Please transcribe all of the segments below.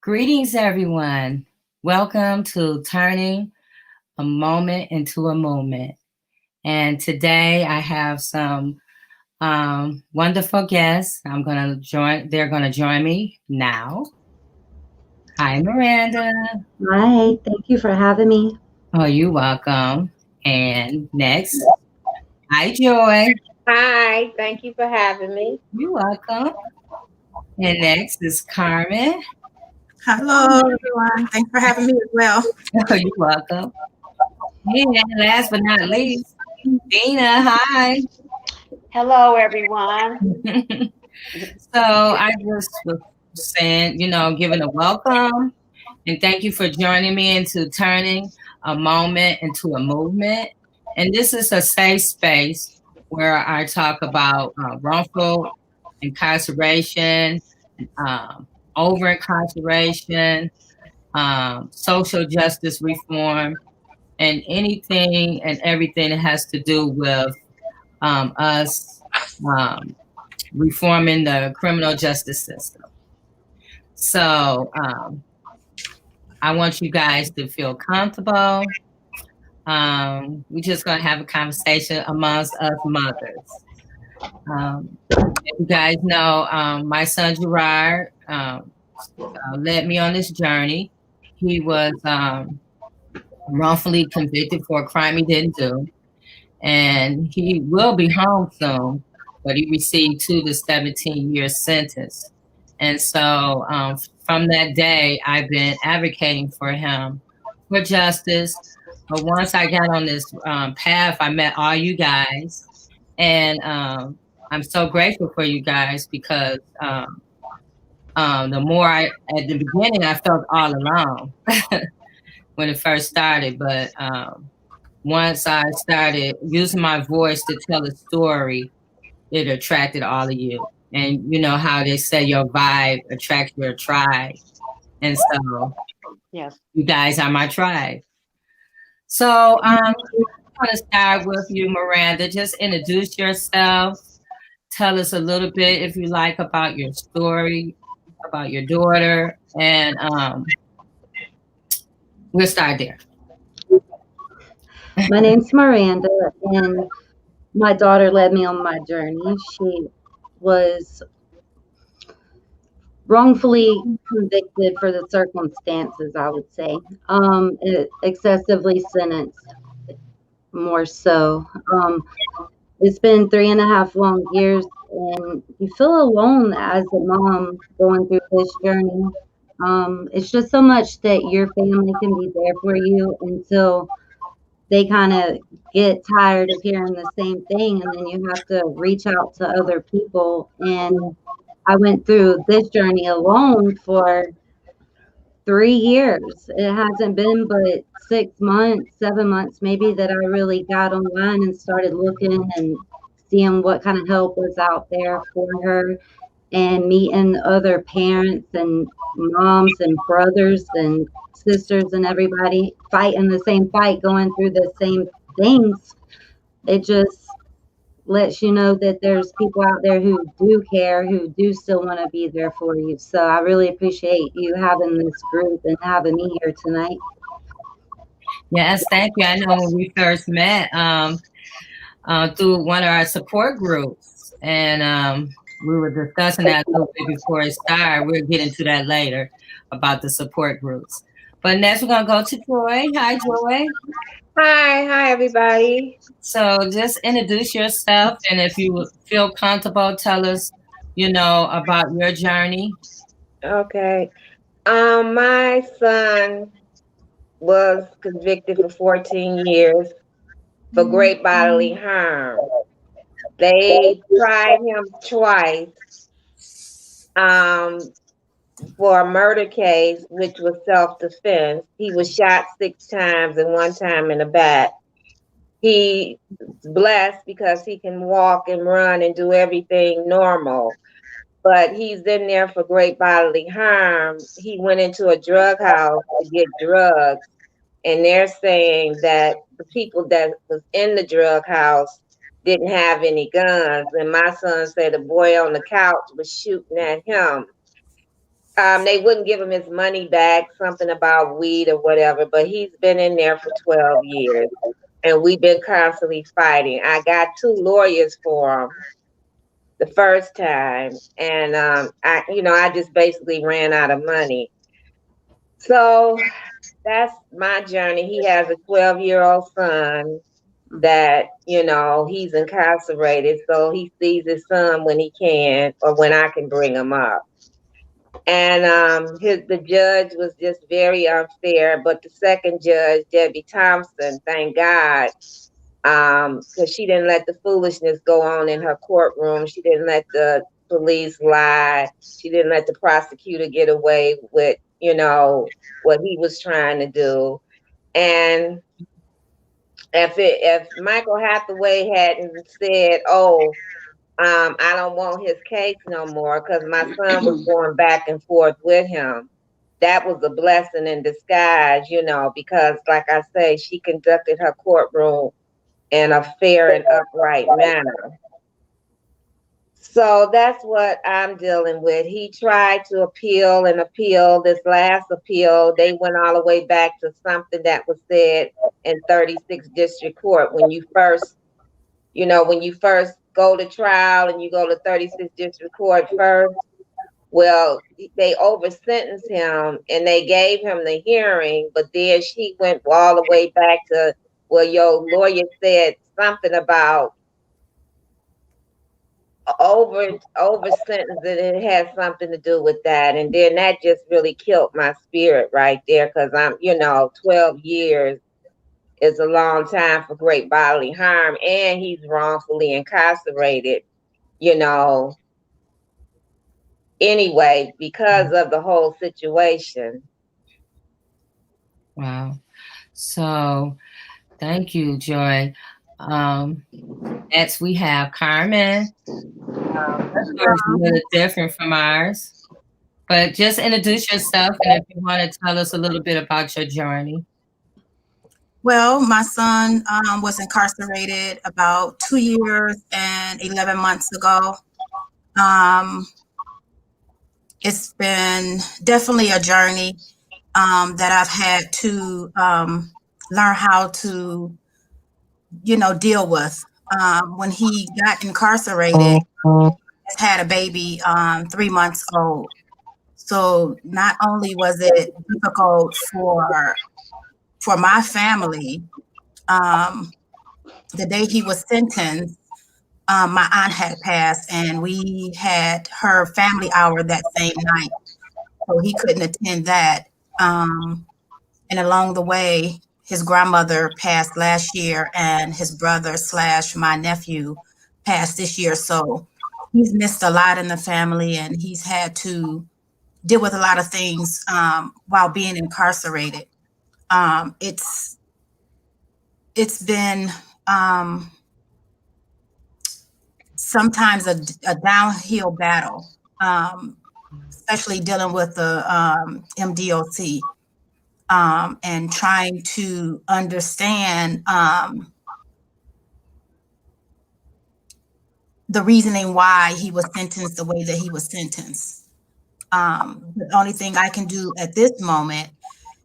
Greetings, everyone. Welcome to Turning a Moment into a Movement. And today I have some wonderful guests. They're gonna join me now. Hi, Miranda. Hi, thank you for having me. Oh, you're welcome. And next, hi, Joy. Hi, thank you for having me. You're welcome. And next is Carmen. Hello, everyone. Thanks for having me as well. Oh, you're welcome. And last but not least, Dina. Hi. Hello, everyone. So I just was saying, giving a welcome and thank you for joining me into turning a moment into a movement. And this is a safe space where I talk about wrongful incarceration, over incarceration, social justice reform, and anything and everything that has to do with us reforming the criminal justice system. So I want you guys to feel comfortable. We're just going to have a conversation amongst us mothers. You guys know my son Gerard led me on this journey. He was wrongfully convicted for a crime he didn't do. And he will be home soon, but he received 2 to 17 year sentence. And so from that day, I've been advocating for him for justice. But once I got on this path, I met all you guys. And I'm so grateful for you guys because the more at the beginning, I felt all alone when it first started. But once I started using my voice to tell a story, it attracted all of you. And you know how they say your vibe attracts your tribe. And so Yes. you guys are my tribe. So I want to start with you, Miranda. Just introduce yourself. Tell us a little bit, if you like, about your story, about your daughter. And we'll start there. My name's Miranda, and my daughter led me on my journey. She was wrongfully convicted for the circumstances, I would say. Excessively sentenced, more so. It's been 3.5 long years, and you feel alone as a mom going through this journey. It's just so much that your family can be there for you until they kind of get tired of hearing the same thing, and then you have to reach out to other people. And I went through this journey alone for 3 years. It hasn't been but 6 months, 7 months maybe, that I really got online and started looking and seeing what kind of help was out there for her, and meeting other parents and moms and brothers and sisters and everybody fighting the same fight, going through the same things. It just lets you know that there's people out there who do care, who do still want to be there for you. So I really appreciate you having this group and having me here tonight. Yes, thank you. I know when we first met through one of our support groups, and we were discussing that a little bit before it started. We'll get into that later about the support groups. But next, we're going to go to Joy. Hi, Joy. Hi, everybody. So just introduce yourself, and if you feel comfortable, tell us, about your journey. Okay. My son was convicted for 14 years for great bodily harm. They tried him twice for a murder case, which was self-defense. He was shot 6 times and 1 time in the back. He's blessed because he can walk and run and do everything normal. But he's in there for great bodily harm. He went into a drug house to get drugs, and they're saying that the people that was in the drug house didn't have any guns. And my son said the boy on the couch was shooting at him. They wouldn't give him his money back, something about weed or whatever, but he's been in there for 12 years and we've been constantly fighting. I got 2 lawyers for him the first time, and I just basically ran out of money. So that's my journey. He has a 12-year-old son that, he's incarcerated, so he sees his son when he can or when I can bring him up. And the judge was just very unfair. But the second judge, Debbie Thompson, thank God, because she didn't let the foolishness go on in her courtroom. She didn't let the police lie. She didn't let the prosecutor get away with, what he was trying to do. And if Michael Hathaway hadn't said, "Oh, I don't want his case no more," because my son was going back and forth with him, that was a blessing in disguise, because like I say, she conducted her courtroom in a fair and upright manner. So that's what I'm dealing with. He tried to appeal and appeal. This last appeal, they went all the way back to something that was said in 36th District Court when you first go to trial and you go to 36th District Court first. Well, they over sentenced him and they gave him the hearing, but then she went all the way back to, well, your lawyer said something about over sentence, and it has something to do with that. And then that just really killed my spirit right there, because 12 years is a long time for great bodily harm, and he's wrongfully incarcerated, anyway, because of the whole situation. Wow. So thank you, Joy. Next we have Carmen. Her story is a little different from ours, but just introduce yourself, and if you want to tell us a little bit about your journey. Well, my son was incarcerated about 2 years and 11 months ago. It's been definitely a journey that I've had to learn how to, deal with. When he got incarcerated, he had a baby 3 months old. So not only was it difficult for my family, the day he was sentenced, my aunt had passed, and we had her family hour that same night, so he couldn't attend that. And along the way, his grandmother passed last year, and his brother / my nephew passed this year. So he's missed a lot in the family, and he's had to deal with a lot of things while being incarcerated. It's been sometimes a downhill battle, especially dealing with the MDOC and trying to understand the reasoning why he was sentenced the way that he was sentenced. The only thing I can do at this moment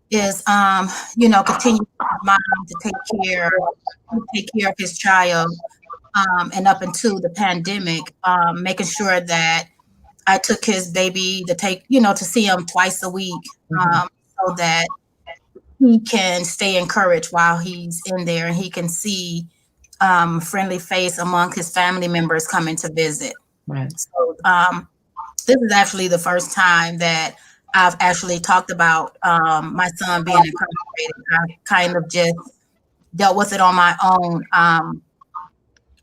is, continue with mom to take care of his child, and up until the pandemic, making sure that I took his baby to see him twice a week, so that he can stay encouraged while he's in there, and he can see friendly face among his family members coming to visit. Right. So this is actually the first time that I've actually talked about my son being incarcerated. I kind of just dealt with it on my own.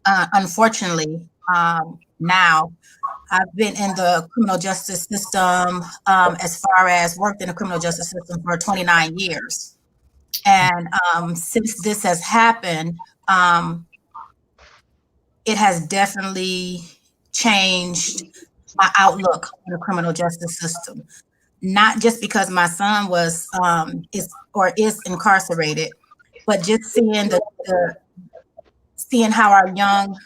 Unfortunately, now I've been in the criminal justice system, as far as worked in the criminal justice system for 29 years. And since this has happened, it has definitely changed my outlook on the criminal justice system. Not just because my son is incarcerated, but just seeing seeing how our young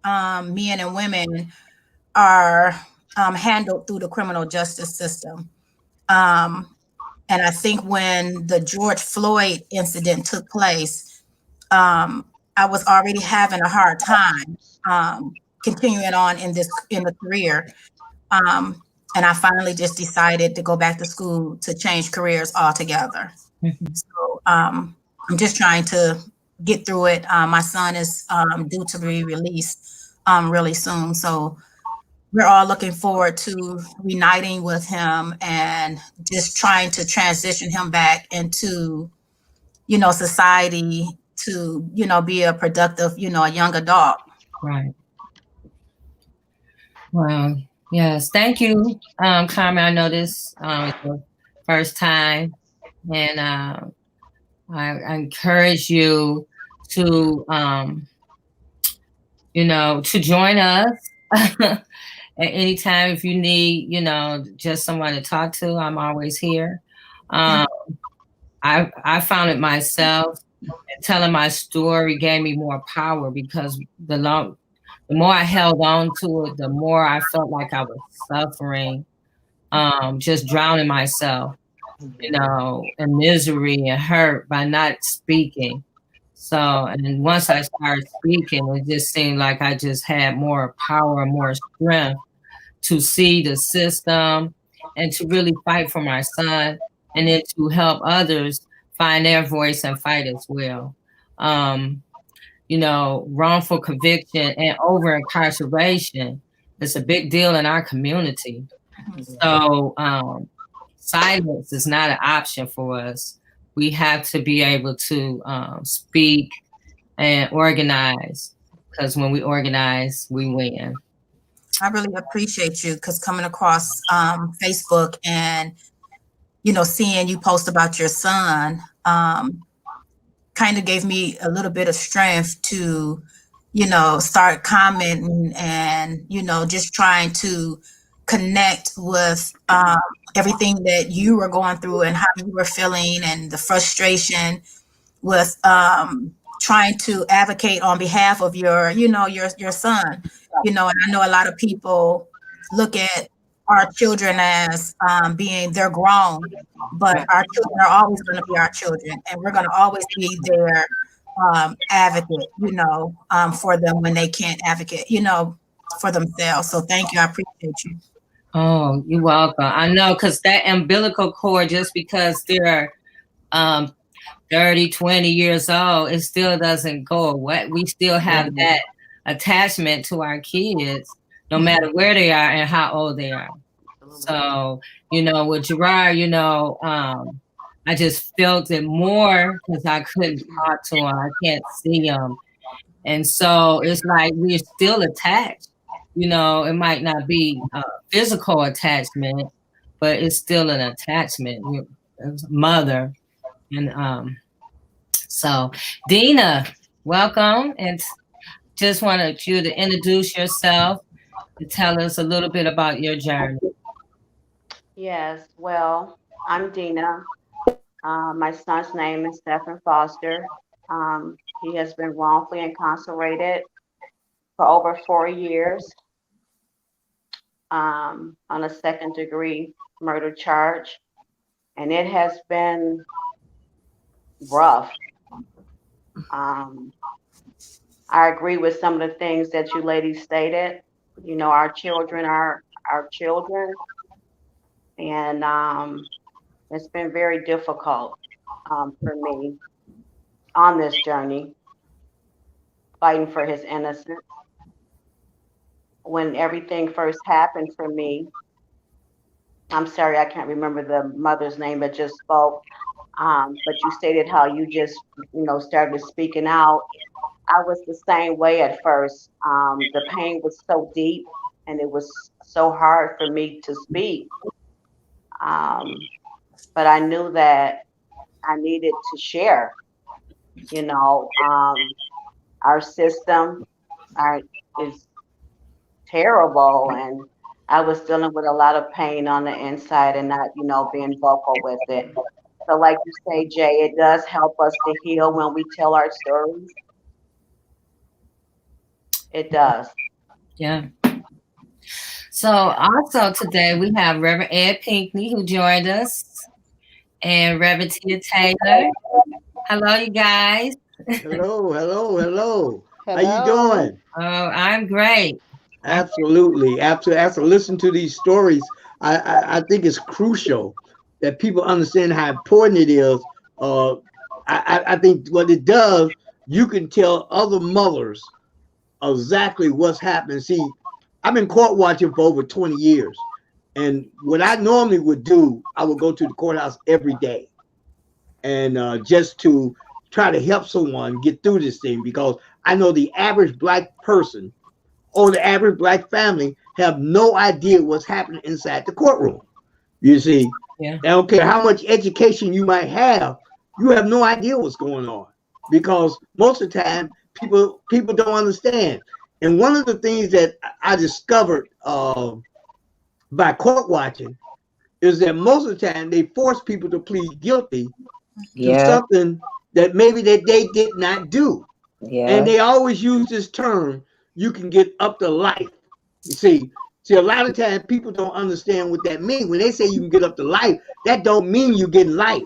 men and women are handled through the criminal justice system. And I think when the George Floyd incident took place, I was already having a hard time continuing on in the career. And I finally just decided to go back to school to change careers altogether. Mhm. So I'm just trying to get through it. My son is due to be released really soon. So we're all looking forward to reuniting with him and just trying to transition him back into, society to, be a productive, a young adult. Right. Well, yes. Thank you, Carmen. I know this is your first time, and I encourage you to, to join us at any time if you need, just someone to talk to. I'm always here. I found it myself. Telling my story gave me more power because the more I held on to it, the more I felt like I was suffering, just drowning myself, in misery and hurt by not speaking. So, and once I started speaking, it just seemed like I just had more power, more strength to see the system and to really fight for my son and then to help others find their voice and fight as well. Um, wrongful conviction and over incarceration is a big deal in our community. So silence is not an option for us. We have to be able to speak and organize, because when we organize, we win. I really appreciate you, because coming across Facebook and, seeing you post about your son kind of gave me a little bit of strength to, start commenting and, just trying to connect with everything that you were going through and how you were feeling and the frustration with trying to advocate on behalf of your son, and I know a lot of people look at our children as being they're grown, but our children are always going to be our children, and we're going to always be their advocate, for them when they can't advocate, for themselves. So thank you. I appreciate you. Oh, you're welcome. I know, because that umbilical cord, just because they're 30, 20 years old, it still doesn't go away. We still have that attachment to our kids, no matter where they are and how old they are. So, with Gerard, I just felt it more because I couldn't talk to him. I can't see him. And so it's like we're still attached. It might not be a physical attachment, but it's still an attachment. We're a mother. And so, Dina, welcome. And just wanted you to introduce yourself, to tell us a little bit about your journey. Yes, well, I'm Dina. My son's name is Stephen Foster. He has been wrongfully incarcerated for over 4 years on a second-degree murder charge, and it has been rough. I agree with some of the things that you ladies stated. Our children are our children, and it's been very difficult for me on this journey, fighting for his innocence. When everything first happened for me, I'm sorry, I can't remember the mother's name that just spoke, but you stated how you just, started speaking out. I was the same way at first. The pain was so deep and it was so hard for me to speak. But I knew that I needed to share, our system is terrible, and I was dealing with a lot of pain on the inside and not, being vocal with it. So like you say, Jay, it does help us to heal when we tell our stories. It does. Yeah. So also today we have Rev Ed Pinkney who joined us and Rev Tia Taylor. Hello, you guys. Hello, hello, hello. How you Hello. doing? Oh, I'm great. Absolutely. After listening to these stories, I think it's crucial that people understand how important it is. I think what it does, you can tell other mothers exactly what's happening. See, I've been court watching for over 20 years. And what I normally would do, I would go to the courthouse every day and just to try to help someone get through this thing, because I know the average black person or the average black family have no idea what's happening inside the courtroom. You see, Yeah. I don't care how much education you might have, you have no idea what's going on, because most of the time people don't understand. And one of the things that I discovered by court watching is that most of the time they force people to plead guilty to something that maybe that they did not do. And they always use this term, you can get up to life. You see, a lot of times people don't understand what that means. When they say you can get up to life, that don't mean you get life.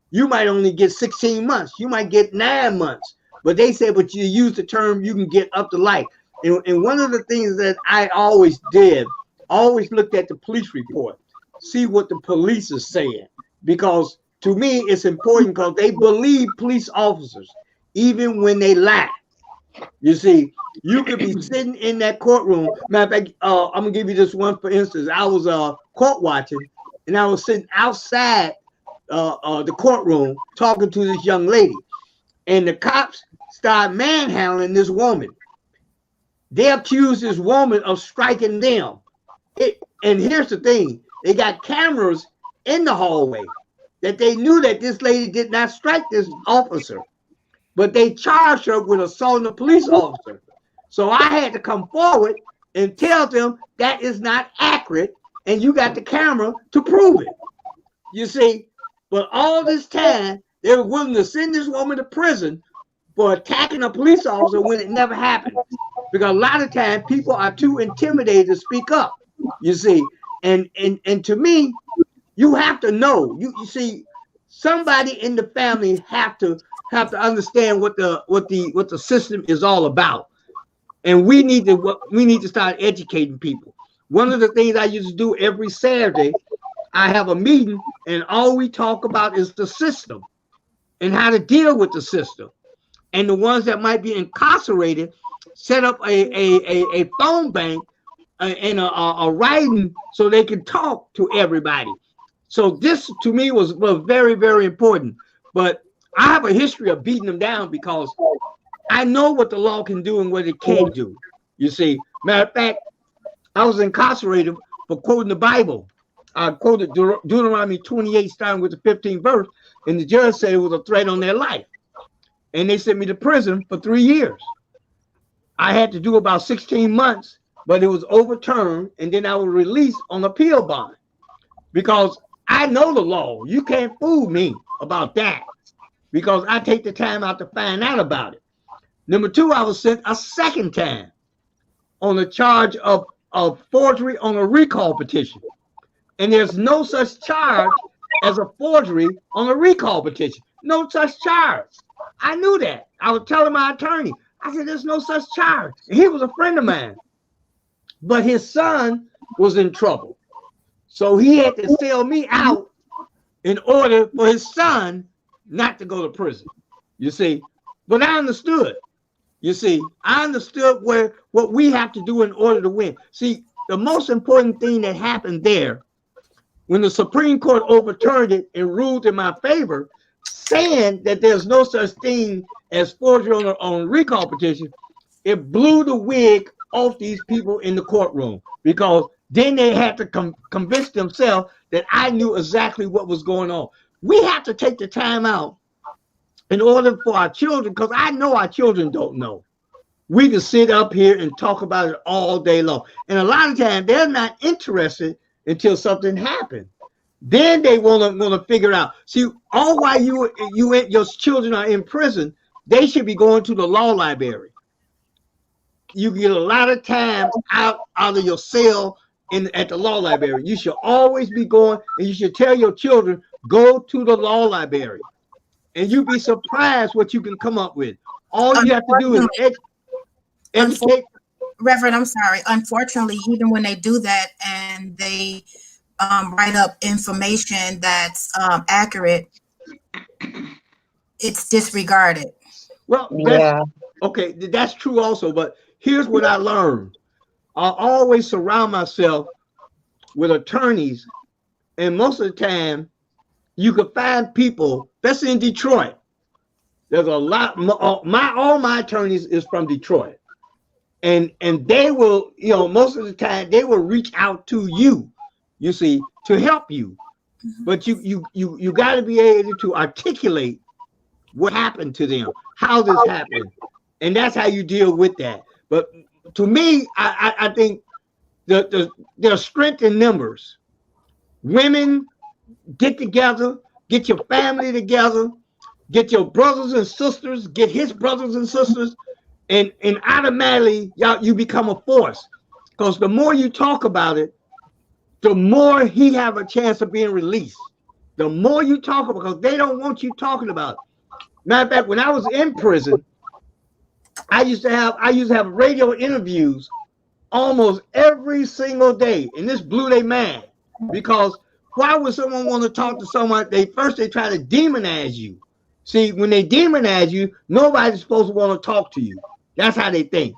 You might only get 16 months. You might get 9 months. But they say, but you use the term, you can get up to life. And one of the things that I always did, always looked at the police report, see what the police is saying. Because to me, it's important because they believe police officers, even when they lie. You see, you could be sitting in that courtroom. Matter of fact, I'm gonna give you this one for instance. I was court watching, and I was sitting outside the courtroom talking to this young lady, and the cops started manhandling this woman. They accused this woman of striking them. And here's the thing: they got cameras in the hallway that they knew that this lady did not strike this officer, but they charged her with assaulting a police officer. So I had to come forward and tell them that is not accurate, and you got the camera to prove it. You see, but all this time they were willing to send this woman to prison for attacking a police officer when it never happened. Because a lot of times people are too intimidated to speak up. You see, and to me, you have to know. You see, somebody in the family have to understand what the system is all about, and we need to start educating people. One of the things I used to do every Saturday, I have a meeting, and all we talk about is the system and how to deal with the system. And the ones that might be incarcerated, set up a phone bank and a writing so they can talk to everybody. So this to me was very, very important. But I have a history of beating them down because I know what the law can do and what it can't do. You see, matter of fact, I was incarcerated for quoting the Bible. I quoted Deuteronomy 28, starting with the 15th verse, and the judge said it was a threat on their life. And they sent me to prison for 3 years. I had to do about 16 months, but it was overturned, and then I was released on appeal bond because I know the law. You can't fool me about that because I take the time out to find out about it. Number two, I was sent a second time on a charge of forgery on a recall petition. And there's no such charge as a forgery on a recall petition. No such charge. I knew that. I was telling my attorney. I said, there's no such charge. And he was a friend of mine. But his son was in trouble. So he had to sell me out in order for his son not to go to prison. You see, but I understood. You see, I understood what we have to do in order to win. See, the most important thing that happened there, when the Supreme Court overturned it and ruled in my favor, saying that there's no such thing as forgery on a recall petition, it blew the wig off these people in the courtroom, because then they had to convince themselves that I knew exactly what was going on. We have to take the time out in order for our children, because I know our children don't know. We can sit up here and talk about it all day long. And a lot of times they're not interested until something happens. Then they want to figure out. See, all while your children are in prison, they should be going to the law library. You get a lot of time out of your cell at the law library. You should always be going, and you should tell your children, go to the law library. And you'd be surprised what you can come up with. All you have to do is educate. Reverend, I'm sorry. Unfortunately, even when they do that and they write up information that's accurate, it's disregarded. Well, okay, that's true also. But here's what I learned. I always surround myself with attorneys, and most of the time, you can find people, especially in Detroit. There's a lot. All my attorneys is from Detroit, and they will, most of the time they will reach out to you, you see, to help you. But you got to be able to articulate what happened to them, how this happened, and that's how you deal with that. But to me, I think there's strength in numbers. Women, get together, get your family together, get your brothers and sisters, get his brothers and sisters, and automatically you become a force. Because the more you talk about it, the more he have a chance of being released. The more you talk about it, because they don't want you talking about it. Matter of fact, when I was in prison, I used to have radio interviews almost every single day, and this blew their mind. Because why would someone want to talk to someone? They try to demonize you. See, when they demonize you, nobody's supposed to want to talk to you. That's how they think.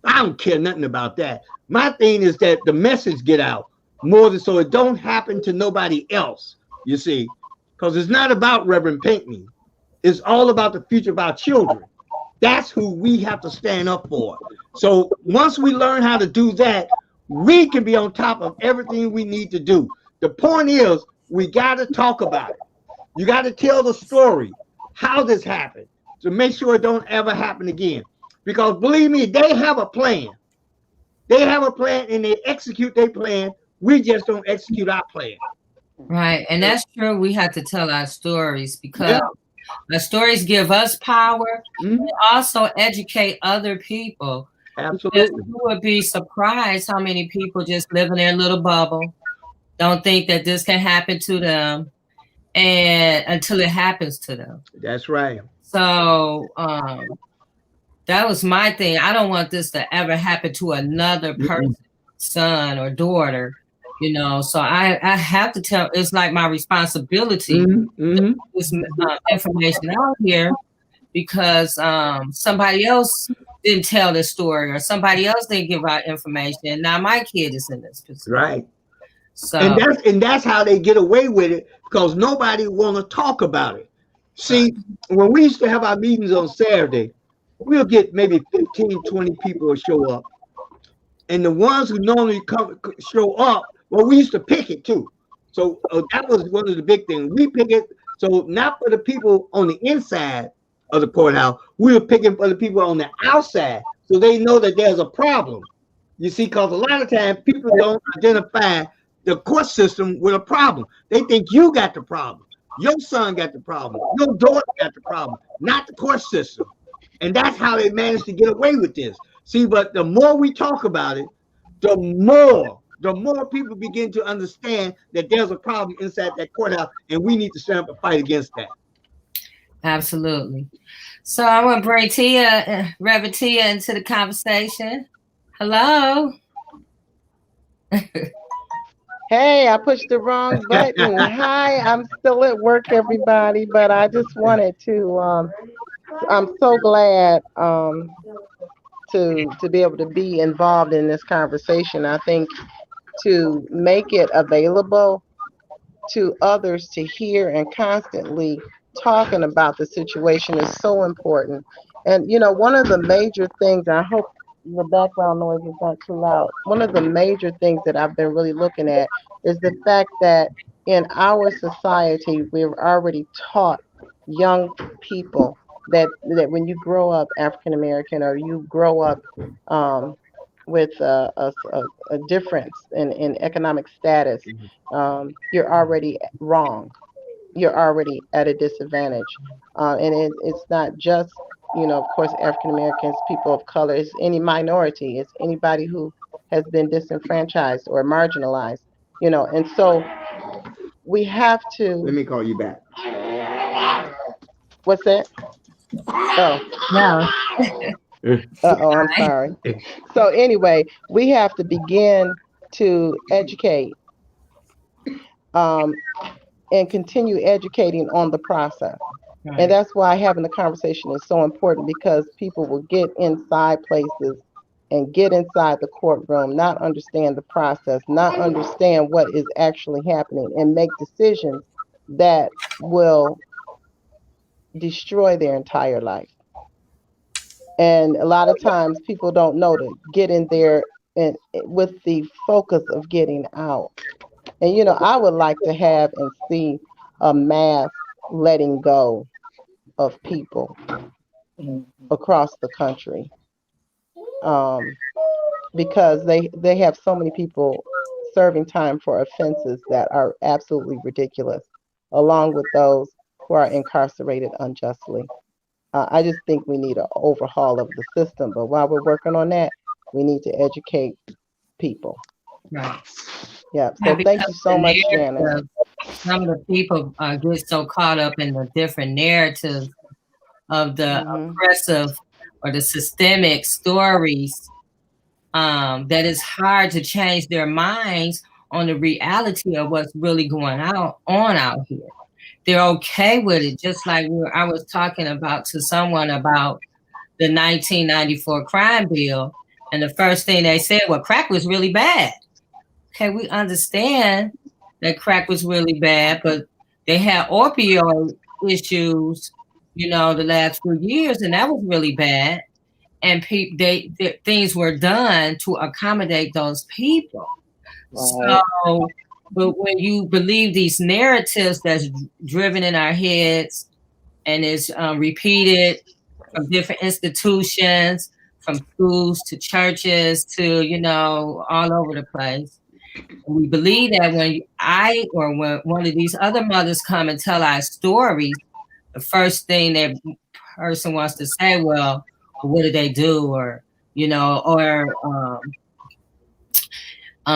I don't care nothing about that. My thing is that the message get out more than so it don't happen to nobody else, you see. Because it's not about Reverend Pinkney. It's all about the future of our children. That's who we have to stand up for. So once we learn how to do that, we can be on top of everything we need to do. The point is, we got to talk about it. You got to tell the story, how this happened, to make sure it don't ever happen again. Because believe me, they have a plan. They have a plan and they execute their plan. We just don't execute our plan. Right. And that's true. We have to tell our stories because the stories give us power and also educate other people. Absolutely. You would be surprised how many people just live in their little bubble, don't think that this can happen to them, and until it happens to them. That's right. So that was my thing. I don't want this to ever happen to another person's son or daughter, so I have to tell. It's like my responsibility to put this information out here because somebody else didn't tell this story or somebody else didn't give out information. Now my kid is in this position. Right. So and that's how they get away with it, because nobody want to talk about it. See, when we used to have our meetings on Saturday, we'll get maybe 15, 20 people will show up. And the ones who normally show up, well, we used to pick it too. So that was one of the big things. We pick it, so not for the people on the inside of the courthouse, we were picking for the people on the outside, so they know that there's a problem. You see, because a lot of times people don't identify the court system with a problem. They think you got the problem. Your son got the problem. Your daughter got the problem, not the court system. And that's how they managed to get away with this. See, but the more we talk about it, the more people begin to understand that there's a problem inside that courthouse, and we need to stand up and fight against that. Absolutely. So I want to bring Tia, Reverend Tia, into the conversation. Hello. Hey, I pushed the wrong button. Hi, I'm still at work, everybody, but I just wanted to, I'm so glad to be able to be involved in this conversation. I think to make it available to others to hear and constantly talking about the situation is so important. And, one of the major things, I hope the background noise is not too loud. One of the major things that I've been really looking at is the fact that in our society, we've already taught young people that when you grow up African American or you grow up with a difference in economic status, you're already wrong. You're already at a disadvantage. And it's not just, of course, African Americans, people of color, it's any minority, it's anybody who has been disenfranchised or marginalized, and so we have to. Let me call you back. What's that? Oh. No. Uh-oh, I'm sorry. So anyway, we have to begin to educate and continue educating on the process. Right. And that's why having the conversation is so important, because people will get inside places and get inside the courtroom, not understand the process, not understand what is actually happening, and make decisions that will destroy their entire life. And a lot of times people don't know to get in there and with the focus of getting out. And I would like to have and see a mass letting go of people across the country, because they have so many people serving time for offenses that are absolutely ridiculous, along with those who are incarcerated unjustly. I just think we need an overhaul of the system. But while we're working on that, we need to educate people. Right. Yeah. So thank you so much, Janice. Some of the people get so caught up in the different narratives of the oppressive or the systemic stories that it's hard to change their minds on the reality of what's really going on out here. They're okay with it, just like I was talking to someone about the 1994 crime bill, and the first thing they said, well, crack was really bad. Okay, we understand that crack was really bad, but they had opioid issues, the last few years, and that was really bad. And things were done to accommodate those people. Right. So, but when you believe these narratives that's driven in our heads and is repeated from different institutions, from schools to churches to, all over the place, we believe that when when one of these other mothers come and tell our stories, the first thing that person wants to say, well, what did they do? Or,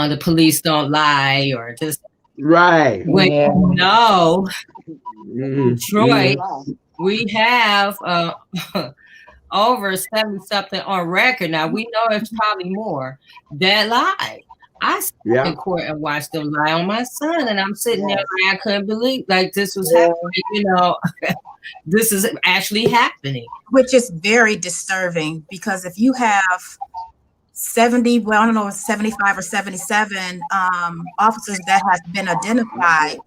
the police don't lie, or just right. When Detroit, we have over 70 something on record. Now we know it's probably more that lie. I sat in court and watched them lie on my son, and I'm sitting there like I couldn't believe this was happening. This is actually happening, which is very disturbing, because if you have 75 or 77 officers that have been identified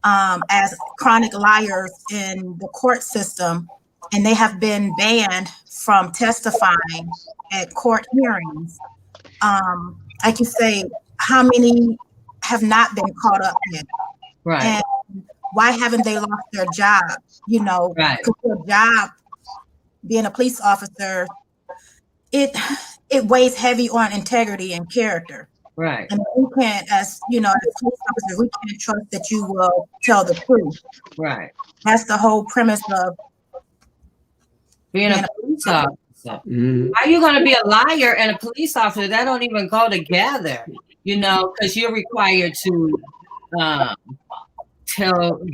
as chronic liars in the court system, and they have been banned from testifying at court hearings, I can say, how many have not been caught up yet? Right. And why haven't they lost their job? Right. Because their job, being a police officer, it weighs heavy on integrity and character. Right. And we can't, as police officers, we can't trust that you will tell the truth. Right. That's the whole premise of being a police officer. Mm-hmm. How are you going to be a liar and a police officer? That don't even go together, because you're required to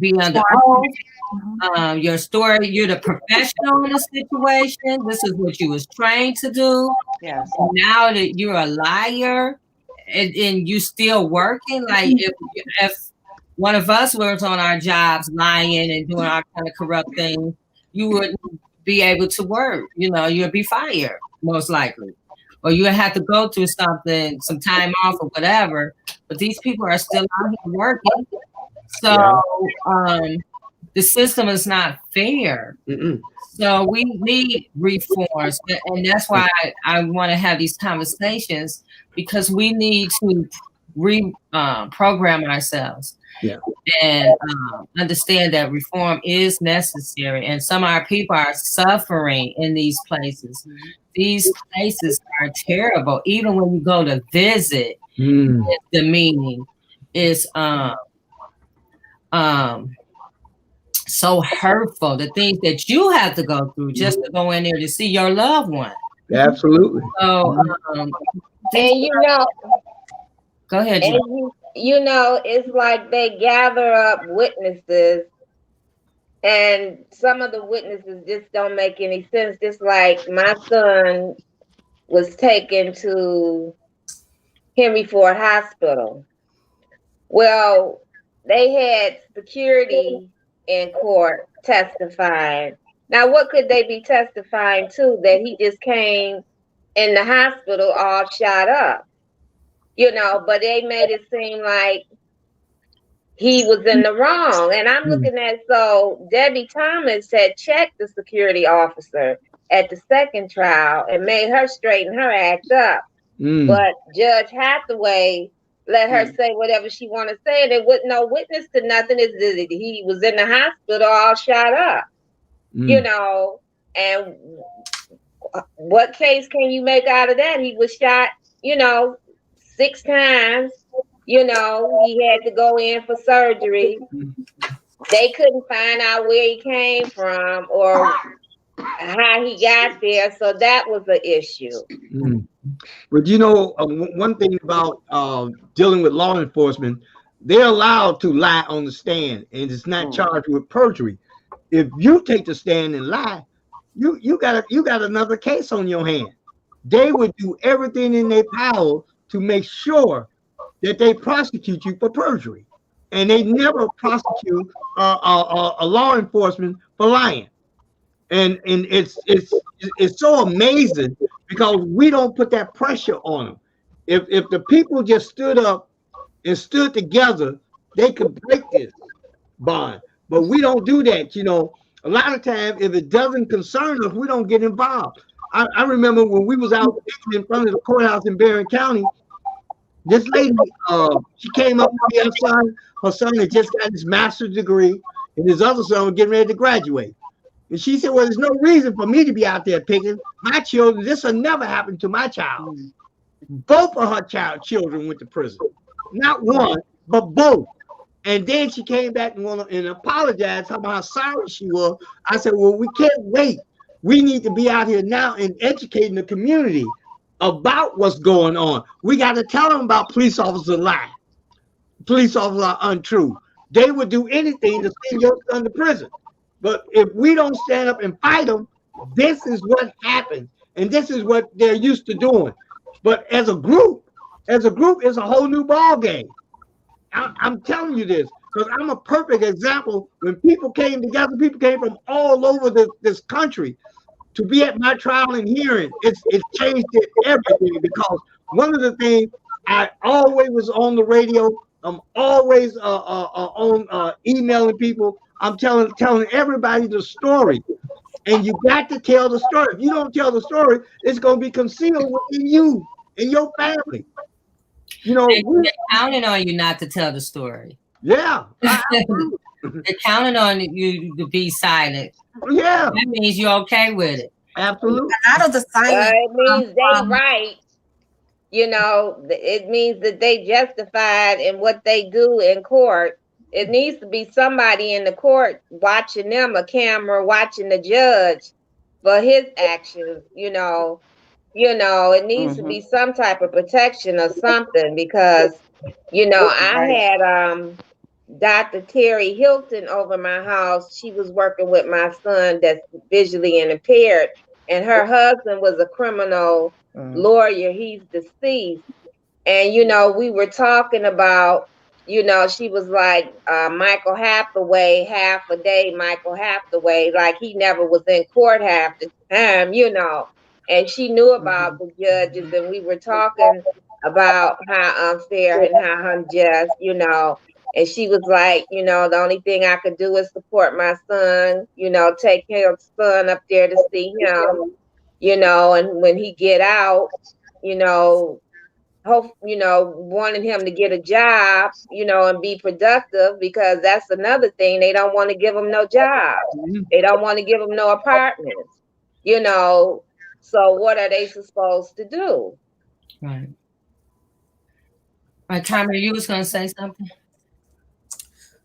be under oath. Your story, you're the professional in the situation. This is what you was trained to do. Yes. And now that you're a liar and you still working, like if one of us was on our jobs lying and doing our kind of corrupt things, you wouldn't be able to work. You'd be fired most likely, or you would have to go through something, some time off or whatever. But these people are still out here working. So the system is not fair. Mm-mm. So we need reforms. And that's why I want to have these conversations, because we need to program ourselves. Yeah. And understand that reform is necessary. And some of our people are suffering in these places. These places are terrible. Even when you go to visit, the meaning is so hurtful. The things that you have to go through just to go in there to see your loved one. Absolutely. So And Go ahead, and Jim. it's like they gather up witnesses, and some of the witnesses just don't make any sense. Just like my son was taken to Henry Ford Hospital. Well, they had security in court testifying. Now, what could they be testifying to? That he just came in the hospital all shot up, but they made it seem like he was in the wrong. And I'm looking at, so Debbie Thomas had checked the security officer at the second trial and made her straighten her act up. But Judge Hathaway let her say whatever she wanted to say, and there was no witness to nothing. Is that he was in the hospital all shot up, and what case can you make out of that? He was shot, 6 times. He had to go in for surgery. They couldn't find out where he came from or how he got there, so that was an issue. But one thing about dealing with law enforcement, they're allowed to lie on the stand, and it's not charged with perjury. If you take the stand and lie, you got another case on your hand. They would do everything in their power to make sure that they prosecute you for perjury, and they never prosecute a law enforcement for lying. And it's so amazing because we don't put that pressure on them. If the people just stood up and stood together, they could break this bond. But we don't do that. A lot of times, if it doesn't concern us, we don't get involved. I remember when we was out in front of the courthouse in Barron County, this lady, she came up to me, her son had just got his master's degree, and his other son was getting ready to graduate. And she said, well, there's no reason for me to be out there picking my children. This will never happen to my child. Both of her children went to prison. Not one, but both. And then she came back and apologized about how sorry she was. I said, well, we can't wait. We need to be out here now and educating the community about what's going on. We got to tell them about police officers lie. Police officers are untrue. They would do anything to send your son to prison. But if we don't stand up and fight them, this is what happens. And this is what they're used to doing. But as a group, it's a whole new ball game. I'm telling you this because I'm a perfect example. When people came together, people came from all over this country to be at my trial and hearing. It's changed everything because one of the things I always was on the radio. I'm always on emailing people. I'm telling everybody the story, and you got to tell the story. If you don't tell the story, it's going to be concealed within you and your family. They're counting on you not to tell the story. Yeah. They're counting on you to be silent. Yeah. That means you're okay with it. Absolutely. Out of the silence, it means they right. It means that they justified in what they do in court. It needs to be somebody in the court watching them, a camera watching the judge for his actions, it needs to be some type of protection or something because, I had Dr. Terry Hilton over my house. She was working with my son that's visually impaired, and her husband was a criminal lawyer. He's deceased. And, we were talking about, she was like, Michael Hathaway, half a day, Michael Hathaway, like he never was in court half the time, and she knew about the judges, and we were talking about how unfair and how unjust, and she was like, the only thing I could do is support my son, take his son up there to see him, and when he get out, hope, wanting him to get a job, and be productive, because that's another thing. They don't want to give him no job. They don't want to give him no apartments, so what are they supposed to do? Right. All right, Tamara, you was going to say something?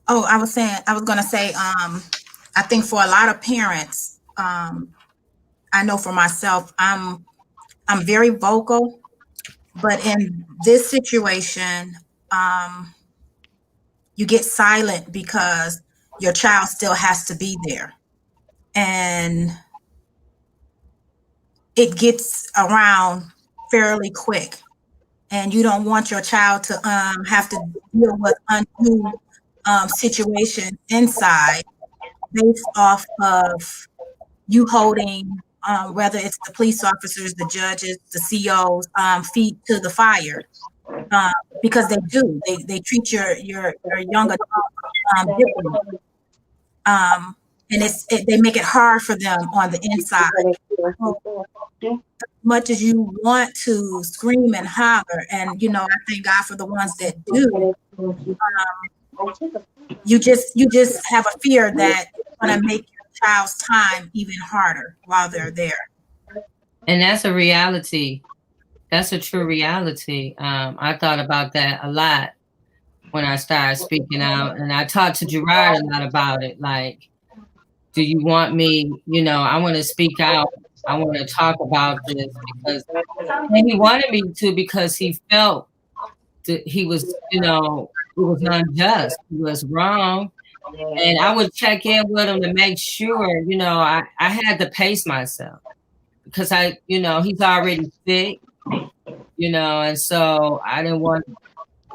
Oh, I was going to say, I think for a lot of parents, I know for myself, I'm very vocal But in this situation, you get silent because your child still has to be there. And it gets around fairly quick. And you don't want your child to have to deal with undue situation inside based off of you holding, whether it's the police officers, the judges, the COs, feet to the fire, because they do. They treat your young adult differently, and they make it hard for them on the inside. So, as much as you want to scream and holler, and I thank God for the ones that do, you just have a fear that it's going to make your child's time even harder while they're there. And that's a reality. That's a true reality. I thought about that a lot when I started speaking out, and I talked to Gerard a lot about it. Like, do you want me, I want to speak out. I want to talk about this because he wanted me to, because he felt that he was, it was unjust. He was wrong. And I would check in with him to make sure, I had to pace myself because he's already sick, and so I didn't want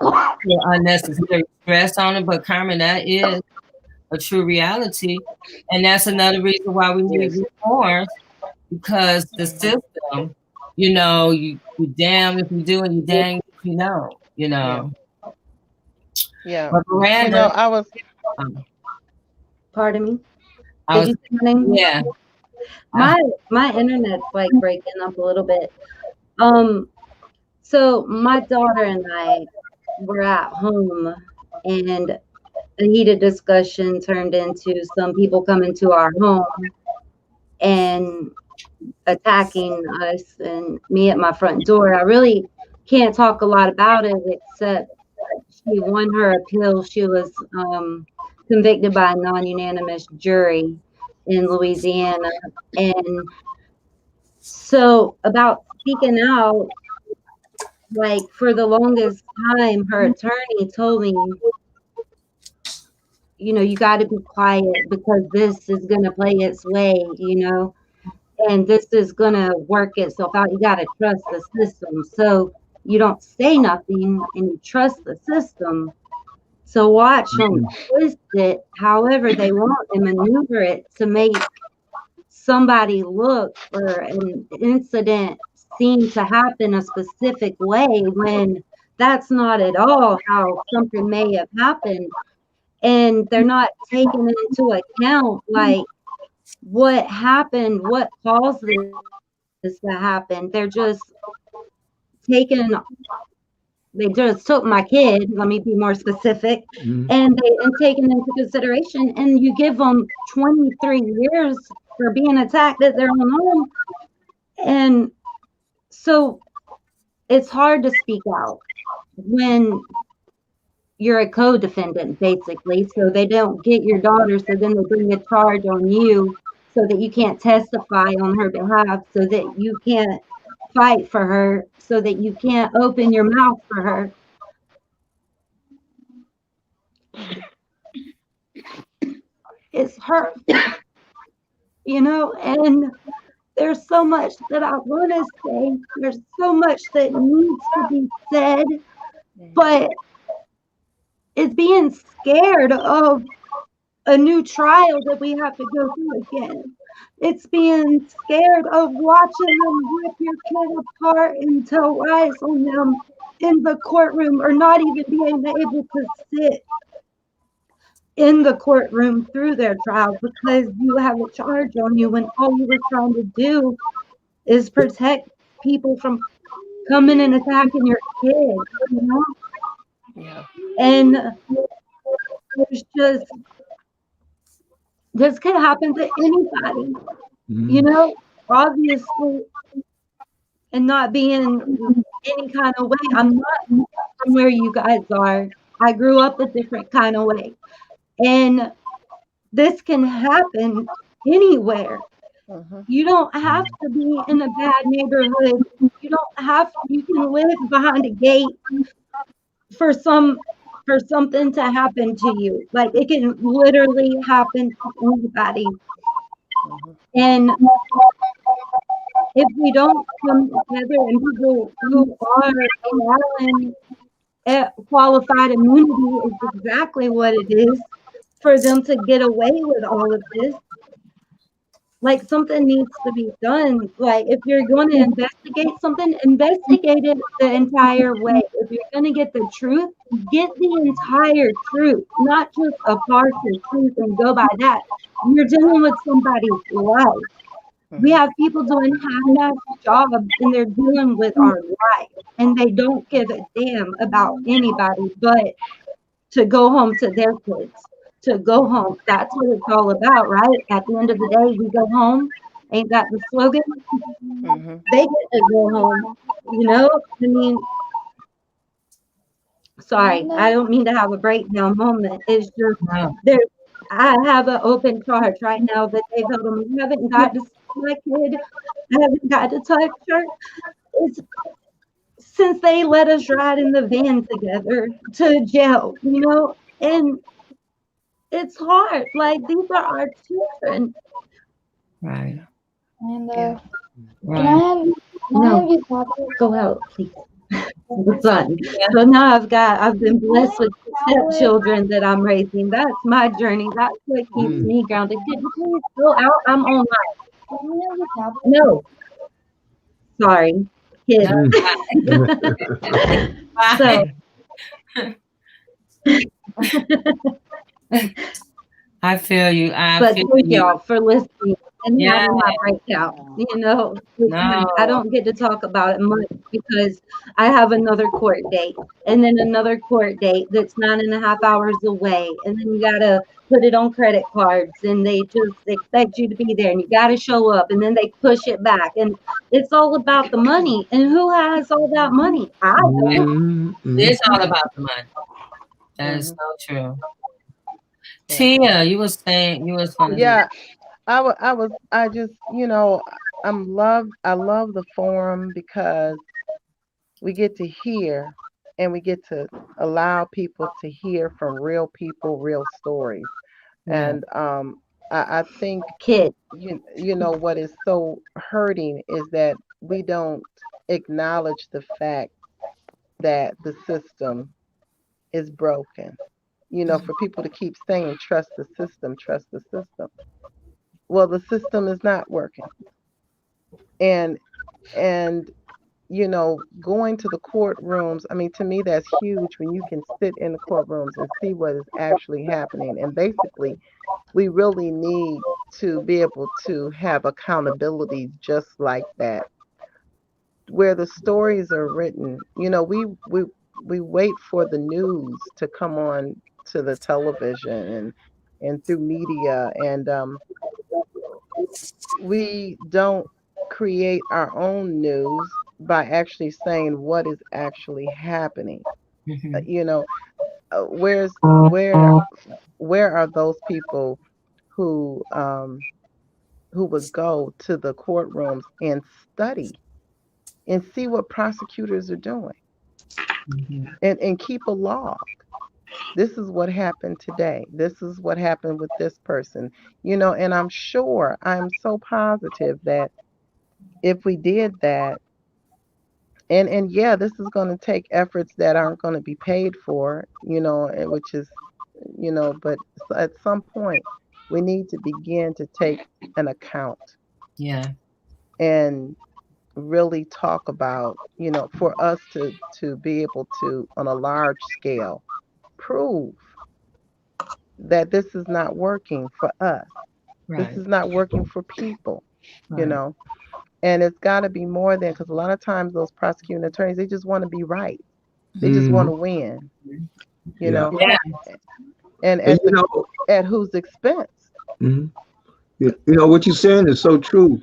unnecessary stress on him. But Carmen, that is a true reality. And that's another reason why we need reforms, because the system, you damn if you do and you dang if you know, Yeah. But Miranda, I was. Pardon me? I was, Did you say my name? yeah. My internet's like breaking up a little bit. So my daughter and I were at home, and a heated discussion turned into some people coming to our home and attacking us and me at my front door. I really can't talk a lot about it, except she won her appeal. She was convicted by a non-unanimous jury in Louisiana. And so about speaking out, like for the longest time, her attorney told me, you got to be quiet because this is going to play its way, and this is going to work itself out. You got to trust the system. So you don't say nothing and you trust the system. So watch them twist it however they want and maneuver it to make somebody look or an incident seem to happen a specific way when that's not at all how something may have happened. And they're not taking into account like what happened, what caused this to happen. They're just they just took my kid, let me be more specific, and taken into consideration, and you give them 23 years for being attacked at their own home. And so it's hard to speak out when you're a co-defendant, basically. So they don't get your daughter, so then they bring a charge on you so that you can't testify on her behalf, so that you can't fight for her, so that you can't open your mouth for her. It's hurtful, and there's so much that I want to say. There's so much that needs to be said, but it's being scared of a new trial that we have to go through again. It's being scared of watching them rip your kid apart and tell lies on them in the courtroom, or not even being able to sit in the courtroom through their trial because you have a charge on you when all you were trying to do is protect people from coming and attacking your kid, Yeah. And there's just, this could happen to anybody, obviously, and not being any kind of way. I'm not from where you guys are. I grew up a different kind of way. And this can happen anywhere. You don't have to be in a bad neighborhood. You can live behind a gate for something to happen to you. Like, it can literally happen to anybody. And if we don't come together, and people who are allowing qualified immunity is exactly what it is, for them to get away with all of this. Like, something needs to be done. Like, if you're going to investigate something, investigate it the entire way. If you're going to get the truth, get the entire truth, not just a partial truth and go by that. You're dealing with somebody's life. We have people doing half-assed jobs, and they're dealing with our life, and they don't give a damn about anybody but to go home to their kids. To go home. That's what it's all about, right? At the end of the day, we go home. Ain't that the slogan? They get to go home. I mean, sorry, I don't mean to have a breakdown moment. It's just I have an open charge right now that they told them, you haven't got to see my kid. I haven't got to touch her. It's since they let us ride in the van together to jail, and it's hard. Like, these are our children. Right. And Right. can I have you talking? Go out, please. The son. So now I've been blessed with stepchildren that I'm raising. That's my journey. That's what keeps me grounded. Could you please go out? I'm online. No. Sorry. Kids. So I feel you. But thank y'all for listening and having my breakout. No. I don't get to talk about it much because I have another court date, and then another court date that's 9.5 hours away, and then you gotta put it on credit cards, and they just expect you to be there, and you gotta show up, and then they push it back, and it's all about the money. And who has all that money? I don't. It's all about the money. That is so true. Tia, you were saying you was going to. I just, I love the forum because we get to hear and we get to allow people to hear from real people, real stories. And I think what is so hurting is that we don't acknowledge the fact that the system is broken. For people to keep saying, trust the system, trust the system. Well, the system is not working. And going to the courtrooms, I mean, to me, that's huge when you can sit in the courtrooms and see what is actually happening. And basically, we really need to be able to have accountability just like that, where the stories are written. We wait for the news to come on to the television and through media, and we don't create our own news by actually saying what is actually happening. Where are those people who would go to the courtrooms and study and see what prosecutors are doing and keep a log? This is what happened today. This is what happened with this person. And I'm so positive that if we did that, and this is going to take efforts that aren't going to be paid for, which is, but at some point we need to begin to take an account. And really talk about, for us to be able to, on a large scale, prove that this is not working for us. This is not working for people, and it's got to be more than, because a lot of times those prosecuting attorneys, they just want to be right. They just want to win, and at whose expense? What you're saying is so true.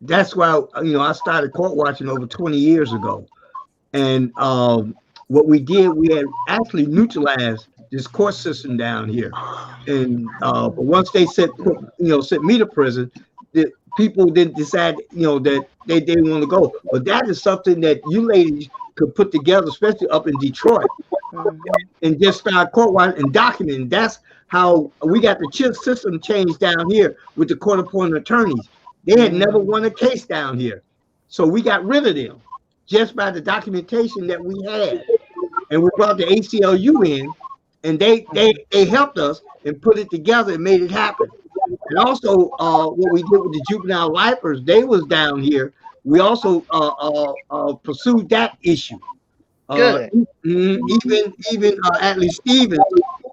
That's why, I started court watching over 20 years ago. And what we did, we had actually neutralized this court system down here. And once they sent me to prison, the people didn't decide, that they didn't want to go. But that is something that you ladies could put together, especially up in Detroit, and just start court and documenting. That's how we got the chip system changed down here with the court-appointed attorneys. They had never won a case down here, so we got rid of them just by the documentation that we had, and we brought the ACLU in, and they helped us and put it together and made it happen. And also, what we did with the juvenile lifers, they was down here. We also pursued that issue. Good. Even Atlee Stevens,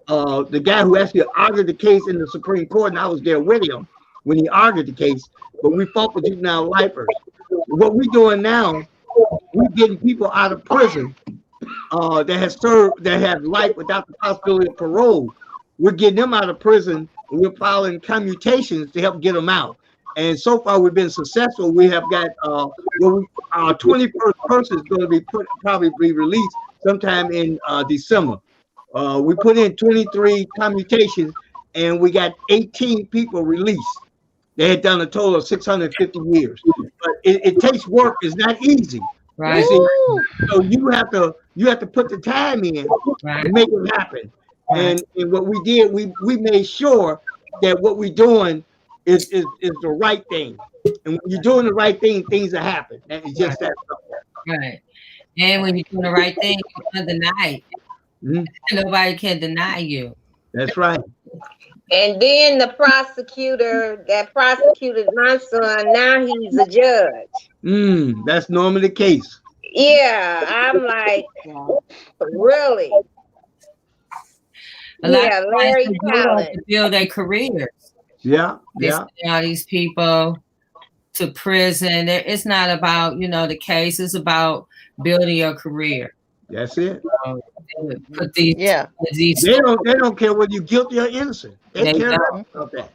the guy who actually argued the case in the Supreme Court, and I was there with him when he argued the case. But we fought for juvenile lifers. What we're doing now, we're getting people out of prison that have life without the possibility of parole. We're getting them out of prison, and we're filing commutations to help get them out. And so far, we've been successful. We have got our 21st person is going to be probably be released sometime in December. We put in 23 commutations, and we got 18 people released. They had done a total of 650 years. But it takes work. It's not easy. Right. So you have to put the time in to make it happen. And what we did, we made sure that what we're doing is the right thing. And when you're doing the right thing, things will happen. And it's just that simple. Right. And when you're doing the right thing, you can't deny it. Nobody can deny you. That's right. And then the prosecutor that prosecuted my son, now he's a judge. That's normally the case. Yeah, I'm like, really? A lot Yeah, of Larry times they Talent. to build their careers. Yeah. They send all these people to prison. It's not about, the case. It's about building your career. That's it. Put these, they don't care whether you're guilty or innocent. They care about that.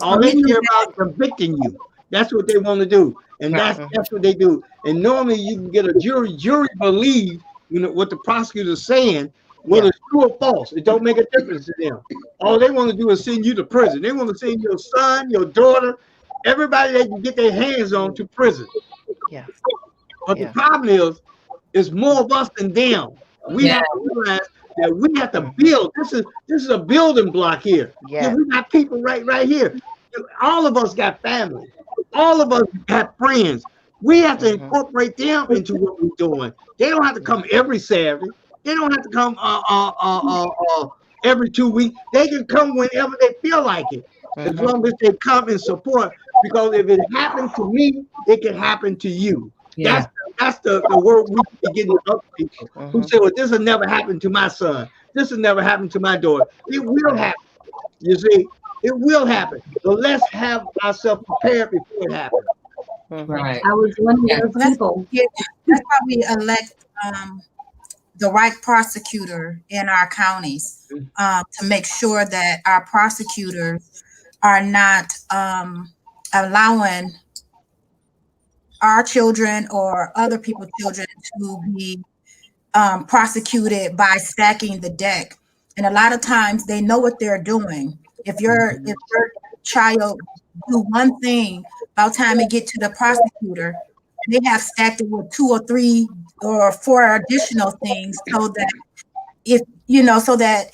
All they care about is convicting you. That's what they want to do. And that's what they do. And normally you can get a jury. Jury believe what the prosecutor's saying, whether it's true or false. It don't make a difference to them. All they want to do is send you to prison. They want to send your son, your daughter, everybody they can get their hands on to prison. Yeah. But the problem is, it's more of us than them. We have to realize that we have to build. This is a building block here. Yeah. We got people right here. All of us got family. All of us have friends. We have to incorporate them into what we're doing. They don't have to come every Saturday. They don't have to come every 2 weeks. They can come whenever they feel like it, as long as they come and support. Because if it happened to me, it can happen to you. Yeah. That's the word we be getting other people who say, well, this will never happen to my son. This will never happen to my daughter. It will happen. You see, it will happen. But let's have ourselves prepared before it happens. Right. I was one of those people. That's why we elect the right prosecutor in our counties to make sure that our prosecutors are not allowing our children or other people's children to be prosecuted by stacking the deck. And a lot of times they know what they're doing. If your child do one thing, by the time they get to the prosecutor, they have stacked it with 2 or 3 or 4 additional things, so that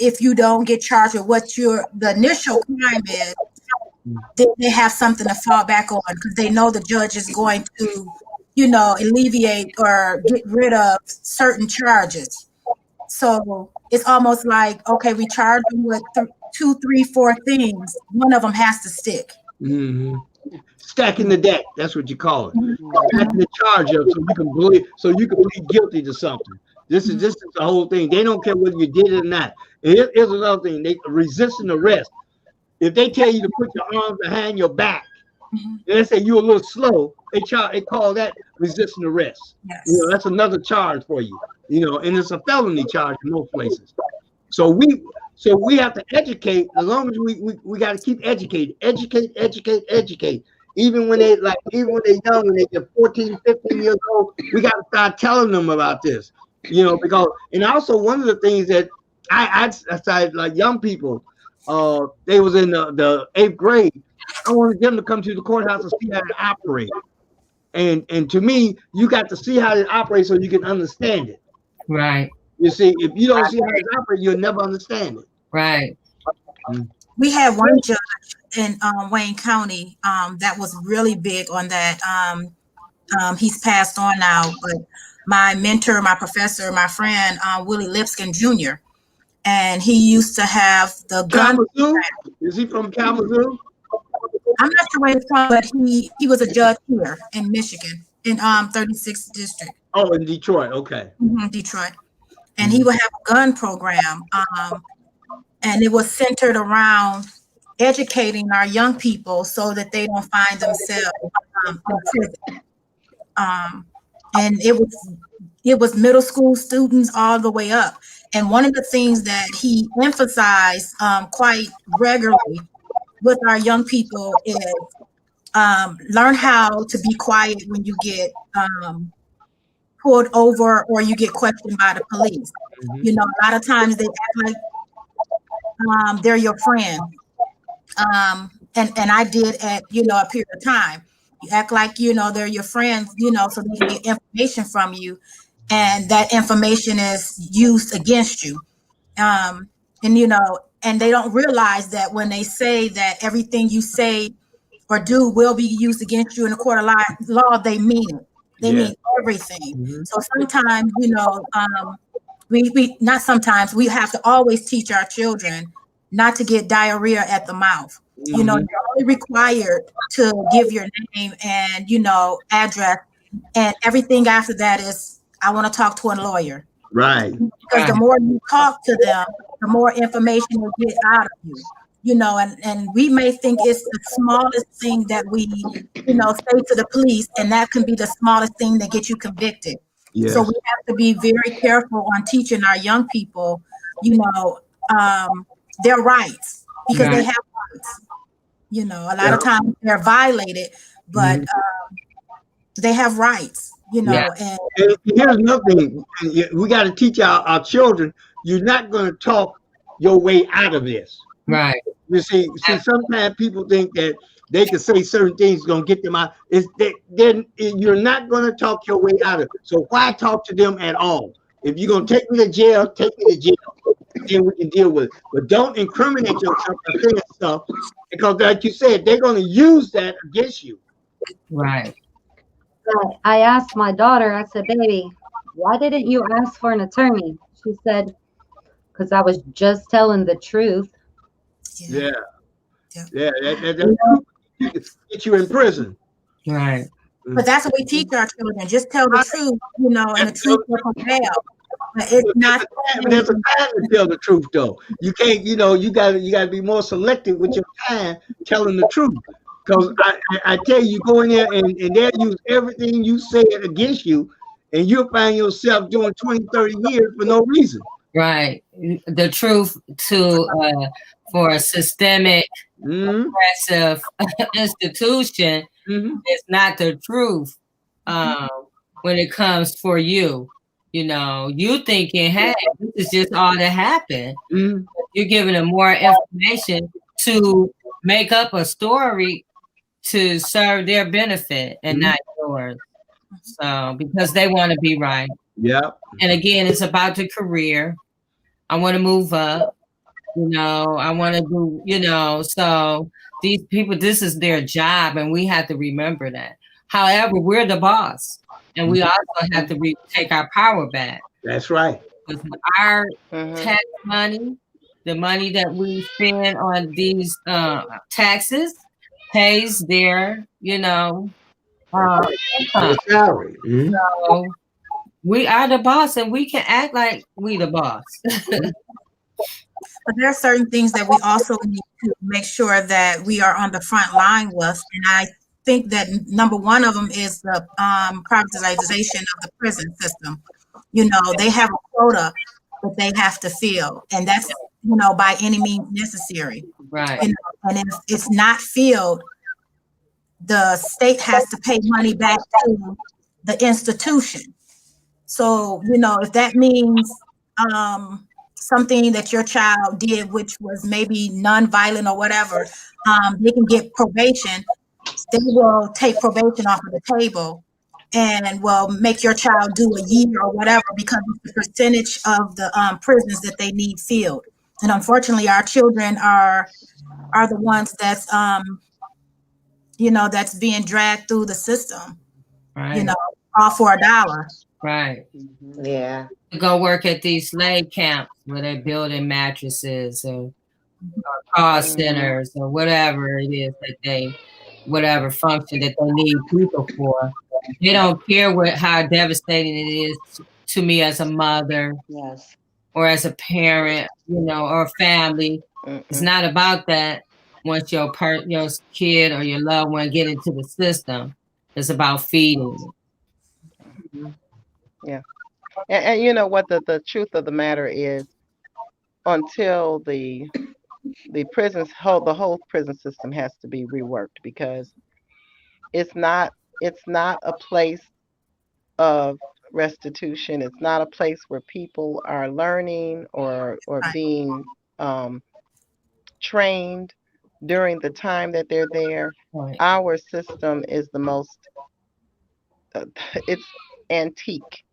if you don't get charged with what the initial crime is, then they have something to fall back on, because they know the judge is going to, alleviate or get rid of certain charges. So it's almost like, okay, we charge them with 2, 3, 4 things. One of them has to stick. Stacking the deck. That's what you call it. Stacking the charge up so you can plead guilty to something. This is the whole thing. They don't care whether you did it or not. And here's another thing. They resisting arrest. If they tell you to put your arms behind your back, they say you're a little slow, they call that resisting arrest. Yes. That's another charge for you. And it's a felony charge in most places. So we have to educate. As long as we got to keep educating, educate. Even when they're young, when they get 14, 15 years old, we got to start telling them about this. Because, and also one of the things that I started, like young people, they was in the 8th grade. I wanted them to come to the courthouse and see how it operates. And to me, you got to see how it operates so you can understand it. Right. You see, if you don't see how it operates, you'll never understand it. Right. We had one judge in Wayne County that was really big on that. He's passed on now, but my mentor, my professor, my friend, Willie Lipscomb Jr., and he used to have the gun. Kalamazoo? Is he from Kalamazoo? I'm not sure where he's from, but he was a judge here in Michigan, in 36th District. Oh, in Detroit. Okay. Detroit. And he would have a gun program, and it was centered around educating our young people so that they don't find themselves in prison. And it was middle school students all the way up. And one of the things that he emphasized quite regularly with our young people is learn how to be quiet when you get pulled over or you get questioned by the police. You know, a lot of times they act like they're your friend. And I did at, you know, a period of time. You act like, you know, they're your friends, you know, so they can get information from you. And that information is used against you. And, you know, and they don't realize that when they say that everything you say or do will be used against you in a court of law, they mean it. They mean everything. So sometimes, you know, not sometimes, we have to always teach our children not to get diarrhea at the mouth. You know, you're only required to give your name and, you know, address, and everything after that is, I want to talk to a lawyer. Right. Because the more you talk to them, the more information you get out of you. You know, and we may think it's the smallest thing that we, you know, say to the police, and that can be the smallest thing that gets you convicted. Yes. So we have to be very careful on teaching our young people, you know, their rights, because they have rights. You know, a lot of times they're violated, but they have rights, you know. And here's another thing. We got to teach our children, you're not going to talk your way out of this. Right. You see, sometimes people think that they can say certain things going to get them out. Then you're not going to talk your way out of it. So why talk to them at all? If you're going to take me to jail, take me to jail. Then we can deal with it. But don't incriminate yourself by saying stuff, because like you said, they're going to use that against you. Right. But I asked my daughter, I said, baby, why didn't you ask for an attorney? She said, because I was just telling the truth. Yeah. That get you in prison. Right. But that's what we teach our children. Just tell the truth, you know, and the truth will prevail. But it's not. There's a time to tell the truth, though. You can't, you know, you got to be more selective with your time telling the truth. Because I tell you, you go in there and they'll use everything you say against you, and you'll find yourself doing 20, 30 years for no reason. Right. The truth for a systemic, oppressive institution is not the truth when it comes for you. You know, you thinking, hey, this is just all that happened. You're giving them more information to make up a story to serve their benefit and not yours. So, because they want to be right. Yeah. And again, it's about the career. I want to move up. You know, I want to do, you know, so these people, this is their job, and we have to remember that. However, we're the boss, and we also have to take our power back. That's right. Because our tax money, the money that we spend on these taxes, pays their, you know, salary. So we are the boss, and we can act like we the boss. But there are certain things that we also need to make sure that we are on the front line with. And I think that number one of them is the privatization of the prison system. You know, they have a quota that they have to fill, and that's, you know, by any means necessary. Right. You know, and if it's not filled, the state has to pay money back to the institution. So, you know, if that means something that your child did, which was maybe non-violent or whatever, they can get probation. They will take probation off of the table and will make your child do a year or whatever because of the percentage of the prisons that they need filled. And unfortunately, our children are the ones that's that's being dragged through the system. Right. All for $1. Right. Yeah. To go work at these slave camps where they're building mattresses or car centers or whatever it is that whatever function that they need people for. They don't care how devastating it is to me as a mother. Yes. Or as a parent, or a family. It's not about that. Once your kid or your loved one get into the system, it's about feeding. Yeah. And you know what the truth of the matter is, until the whole prison system has to be reworked, because it's not a place of restitution. It's not a place where people are learning or being trained during the time that they're there. Right. Our system is the most it's antique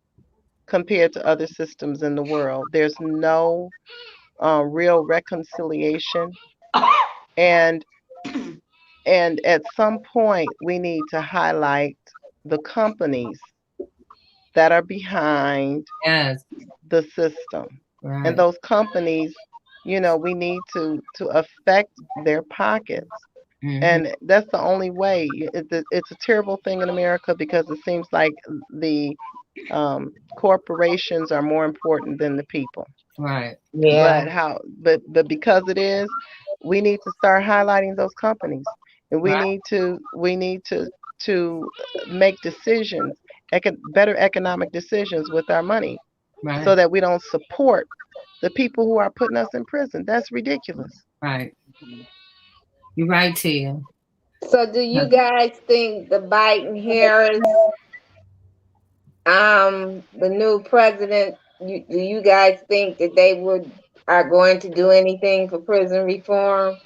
compared to other systems in the world. There's no real reconciliation, and at some point we need to highlight the companies that are behind the system. Right. And those companies, we need to affect their pockets. And that's the only way. It's a terrible thing in America because it seems like the corporations are more important than the people. Right. Yeah. But because it is, we need to start highlighting those companies, and we need to make decisions, better economic decisions with our money, so that we don't support the people who are putting us in prison. That's ridiculous. Right. You're right, Tia. So do you guys think the Biden Harris, the new president, do you guys think that they are going to do anything for prison reform?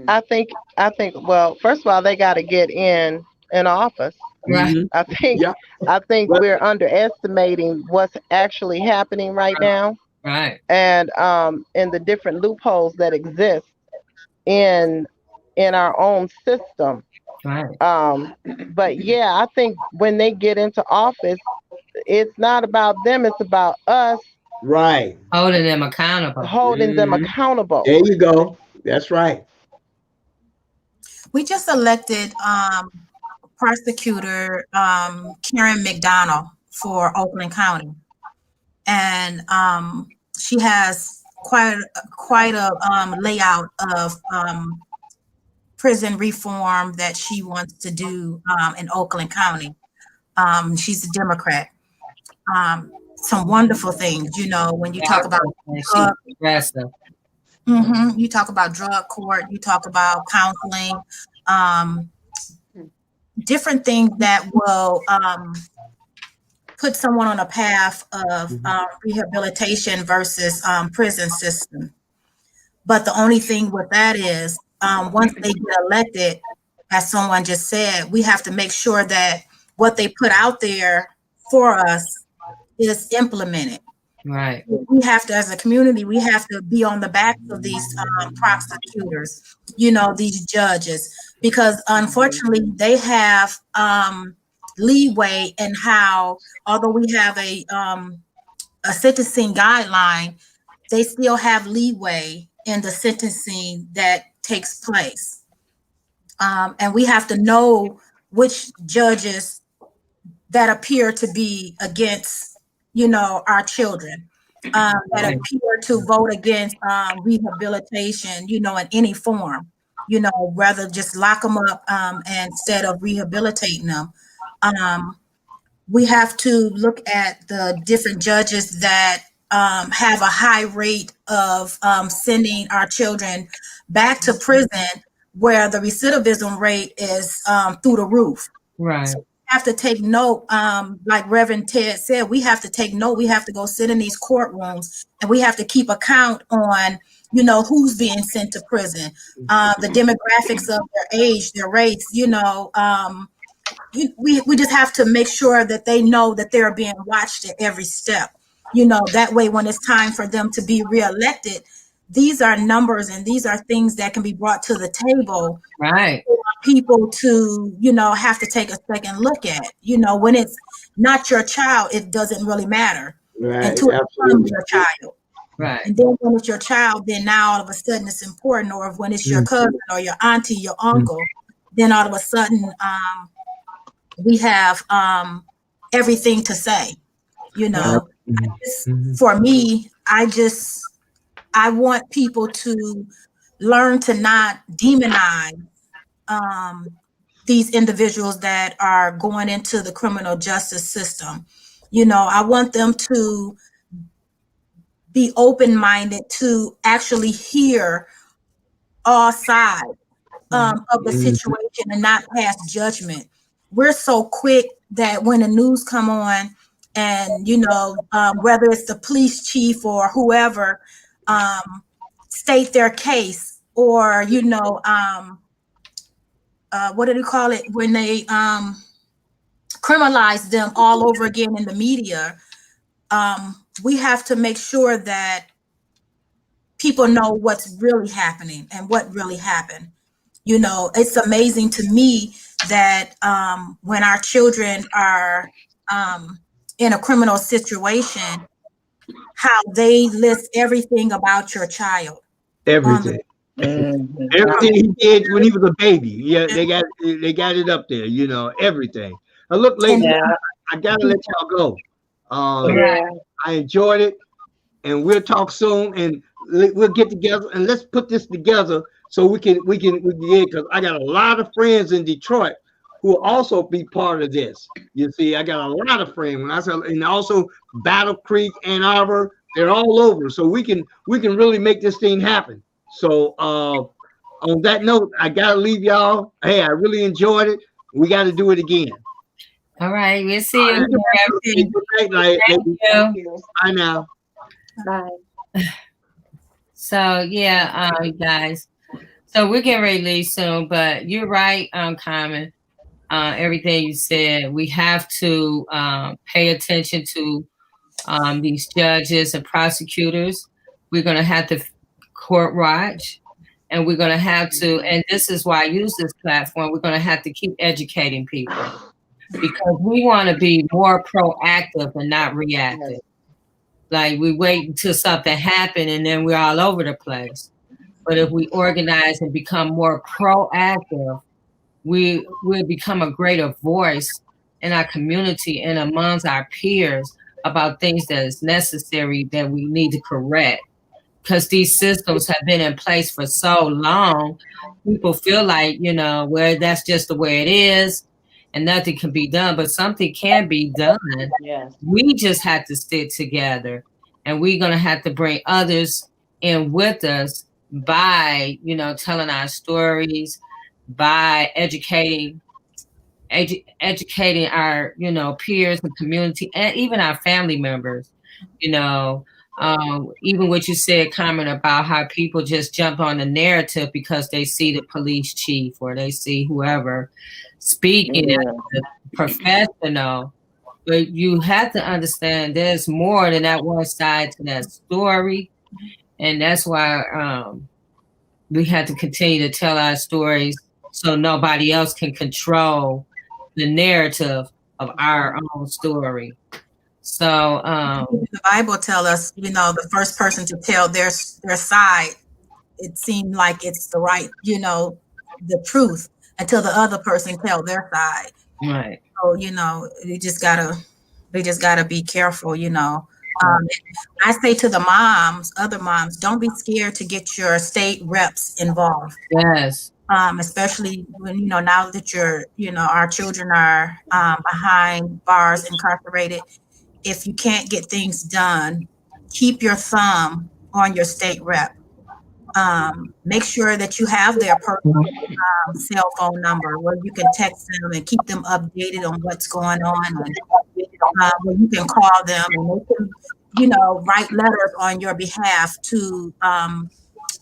I think well, first of all, they got to get in office. Right. I think we're underestimating what's actually happening right now. Right. And in the different loopholes that exist in our own system. Right. But yeah, I think when they get into office, it's not about them, it's about us. Right. Holding them accountable. There you go. That's right. We just elected prosecutor Karen McDonald for Oakland County, and she has quite a layout of prison reform that she wants to do in Oakland County. She's a Democrat. Some wonderful things, when you talk about you talk about drug court, you talk about counseling, different things that will put someone on a path of rehabilitation versus prison system. But the only thing with that is once they get elected, as someone just said, we have to make sure that what they put out there for us is implemented. Right. We have to, as a community, we have to be on the backs of these prosecutors, these judges, because unfortunately they have leeway in how, although we have a sentencing guideline, they still have leeway in the sentencing that takes place. And we have to know which judges that appear to be against, our children, that appear to vote against rehabilitation, in any form, rather just lock them up instead of rehabilitating them. We have to look at the different judges that have a high rate of sending our children back to prison, where the recidivism rate is through the roof. Right. So have to take note, like Reverend Ted said, we have to take note. We have to go sit in these courtrooms, and we have to keep account on, you know, who's being sent to prison, the demographics of their age, their race, you know. We just have to make sure that they know that they're being watched at every step. You know, that way when it's time for them to be reelected, these are numbers and these are things that can be brought to the table. Right. For people to, you know, have to take a second look at. You know, when it's not your child, it doesn't really matter. Right. Until it becomes your child. Right. And then when it's your child, then now all of a sudden it's important. Or when it's your cousin or your auntie, your uncle, then all of a sudden we have everything to say. You know, for me, I want people to learn to not demonize these individuals that are going into the criminal justice system. You know, I want them to be open-minded to actually hear all sides of the situation and not pass judgment. We're so quick that when the news come on and, you know, whether it's the police chief or whoever, state their case, or, you know, what do they call it when they criminalize them all over again in the media. We have to make sure that people know what's really happening and what really happened. You know, it's amazing to me that when our children are in a criminal situation, how they list everything about your child. Everything. Everything he did when he was a baby. Yeah, they got it up there, you know, everything. Now look, ladies, I gotta let y'all go. I enjoyed it, and we'll talk soon, and we'll get together and let's put this together so we can because I got a lot of friends in Detroit who will also be part of this. You see, I got a lot of friends when I said, and also Battle Creek, Ann Arbor, they're all over, so we can really make this thing happen. So on that note, I gotta leave y'all. Hey, I really enjoyed it. We got to do it again. All right, we'll see you. Thank you. Bye now. Bye. So yeah, guys. So we're getting ready to leave soon, but you're right, Carmen. Everything you said, we have to pay attention to these judges and prosecutors. We're going to have to court watch, and we're going to have to, and this is why I use this platform, we're going to have to keep educating people because we want to be more proactive and not reactive. Like we wait until something happens and then we're all over the place. But if we organize and become more proactive, we will become a greater voice in our community and amongst our peers about things that is necessary that we need to correct. Because these systems have been in place for so long, people feel like, you know, well, that's just the way it is and nothing can be done, but something can be done. Yes. We just have to stick together, and we're going to have to bring others in with us by, you know, telling our stories, by educating our, you know, peers and community and even our family members, you know. Even what you said, Carmen, about how people just jump on the narrative because they see the police chief or they see whoever speaking as a professional. But you have to understand there's more than that one side to that story. And that's why we have to continue to tell our stories so nobody else can control the narrative of our own story. So the Bible tells us, you know, the first person to tell their side, it seemed like it's the right, you know, the truth until the other person tell their side. Right. So, you know, we just gotta be careful, you know. I say to the moms, other moms, don't be scared to get your state reps involved. Yes. Especially when, you know, now that our children are behind bars, incarcerated. If you can't get things done, keep your thumb on your state rep. Make sure that you have their personal cell phone number where you can text them and keep them updated on what's going on, and where you can call them and they can, you know, write letters on your behalf to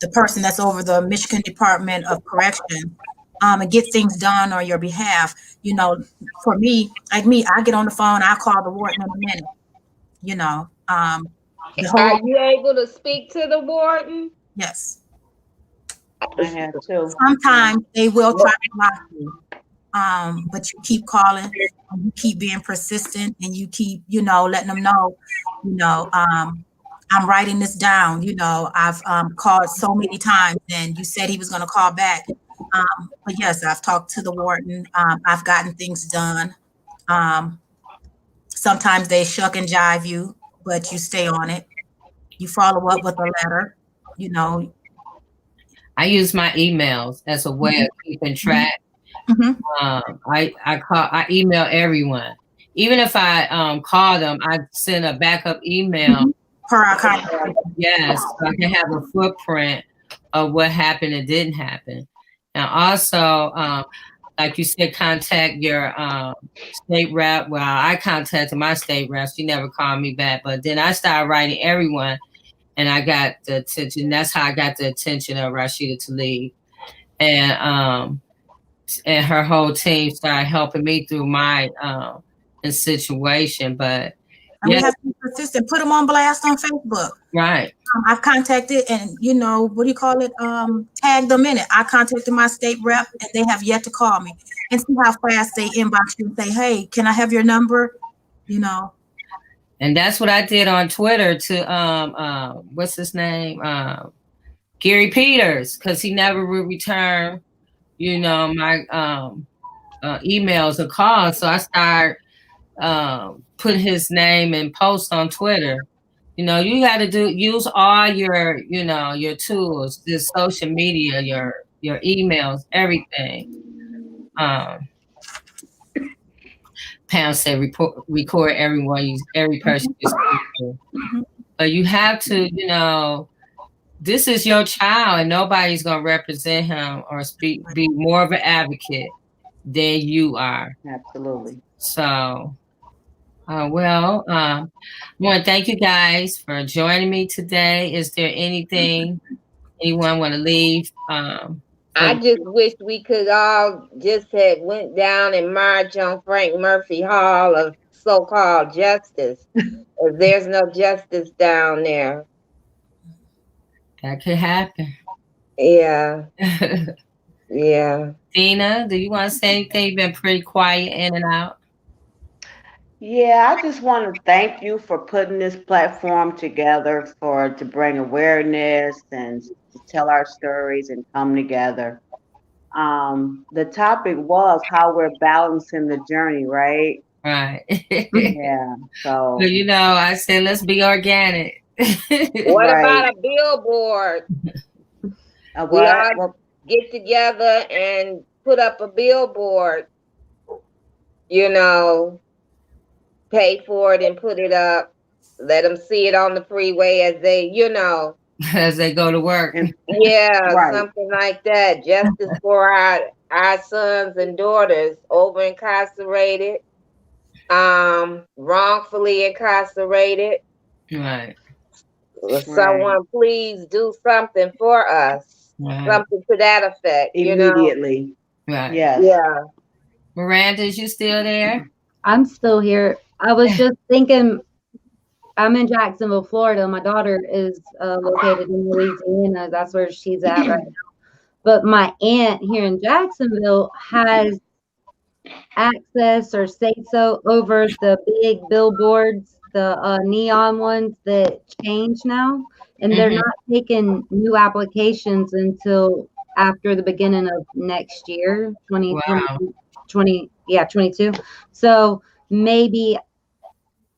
the person that's over the Michigan Department of Correction, and get things done on your behalf. You know, for me, like me, I get on the phone, I call the warden in a minute. You know, Are you able to speak to the warden? Yes. I have too. Sometimes they will try to block you, but you keep calling, and you keep being persistent, and you keep, you know, letting them know, you know, I'm writing this down. You know, I've called so many times, and you said he was going to call back. But yes, I've talked to the warden. I've gotten things done. Sometimes they shuck and jive you, but you stay on it. You follow up with a letter, you know. I use my emails as a way of keeping track. I email everyone. Even if I call them, I send a backup email per our conversation. Yes, so I can have a footprint of what happened and didn't happen. And also, like you said, contact your state rep. Well, I contacted my state rep. She never called me back. But then I started writing everyone, and I got the attention. That's how I got the attention of Rashida Tlaib. And her whole team started helping me through my situation. But and we have to be persistent. Put them on blast on Facebook. Right. I've contacted and, you know, what do you call it? Tag them in it. I contacted my state rep and they have yet to call me, and see how fast they inbox you and say, hey, can I have your number? You know. And that's what I did on Twitter to what's his name? Gary Peters, because he never would return, you know, my emails or calls. So I started putting his name and posts on Twitter. You know, you got to use all your, you know, your tools, the social media, your emails, everything. Pam said, record every person you speak to. But you have to, you know, this is your child, and nobody's gonna represent him or be more of an advocate than you are. Absolutely. So. I want to thank you guys for joining me today. Is there anything anyone want to leave? I just wish we could all just have went down and march on Frank Murphy Hall of so-called justice. There's no justice down there. That could happen. Yeah. Yeah. Dina, do you want to say anything? You've been pretty quiet in and out. Yeah, I just want to thank you for putting this platform together to bring awareness and to tell our stories and come together. The topic was how we're balancing the journey, right? Right. Yeah. So, well, you know, I said let's be organic. What about a billboard? We all get together and put up a billboard, you know, pay for it and put it up. Let them see it on the freeway as they, you know. As they go to work. Yeah, something like that. Justice for our sons and daughters over incarcerated, wrongfully incarcerated. Right. Someone please do something for us. Right. Something to that effect. Immediately. You know? Right. Yes. Yeah. Miranda, is you still there? I'm still here. I was just thinking, I'm in Jacksonville, Florida. My daughter is located in Louisiana. That's where she's at right now. But my aunt here in Jacksonville has access or say so over the big billboards, the neon ones that change now. And they're not taking new applications until after the beginning of next year, 2022. So maybe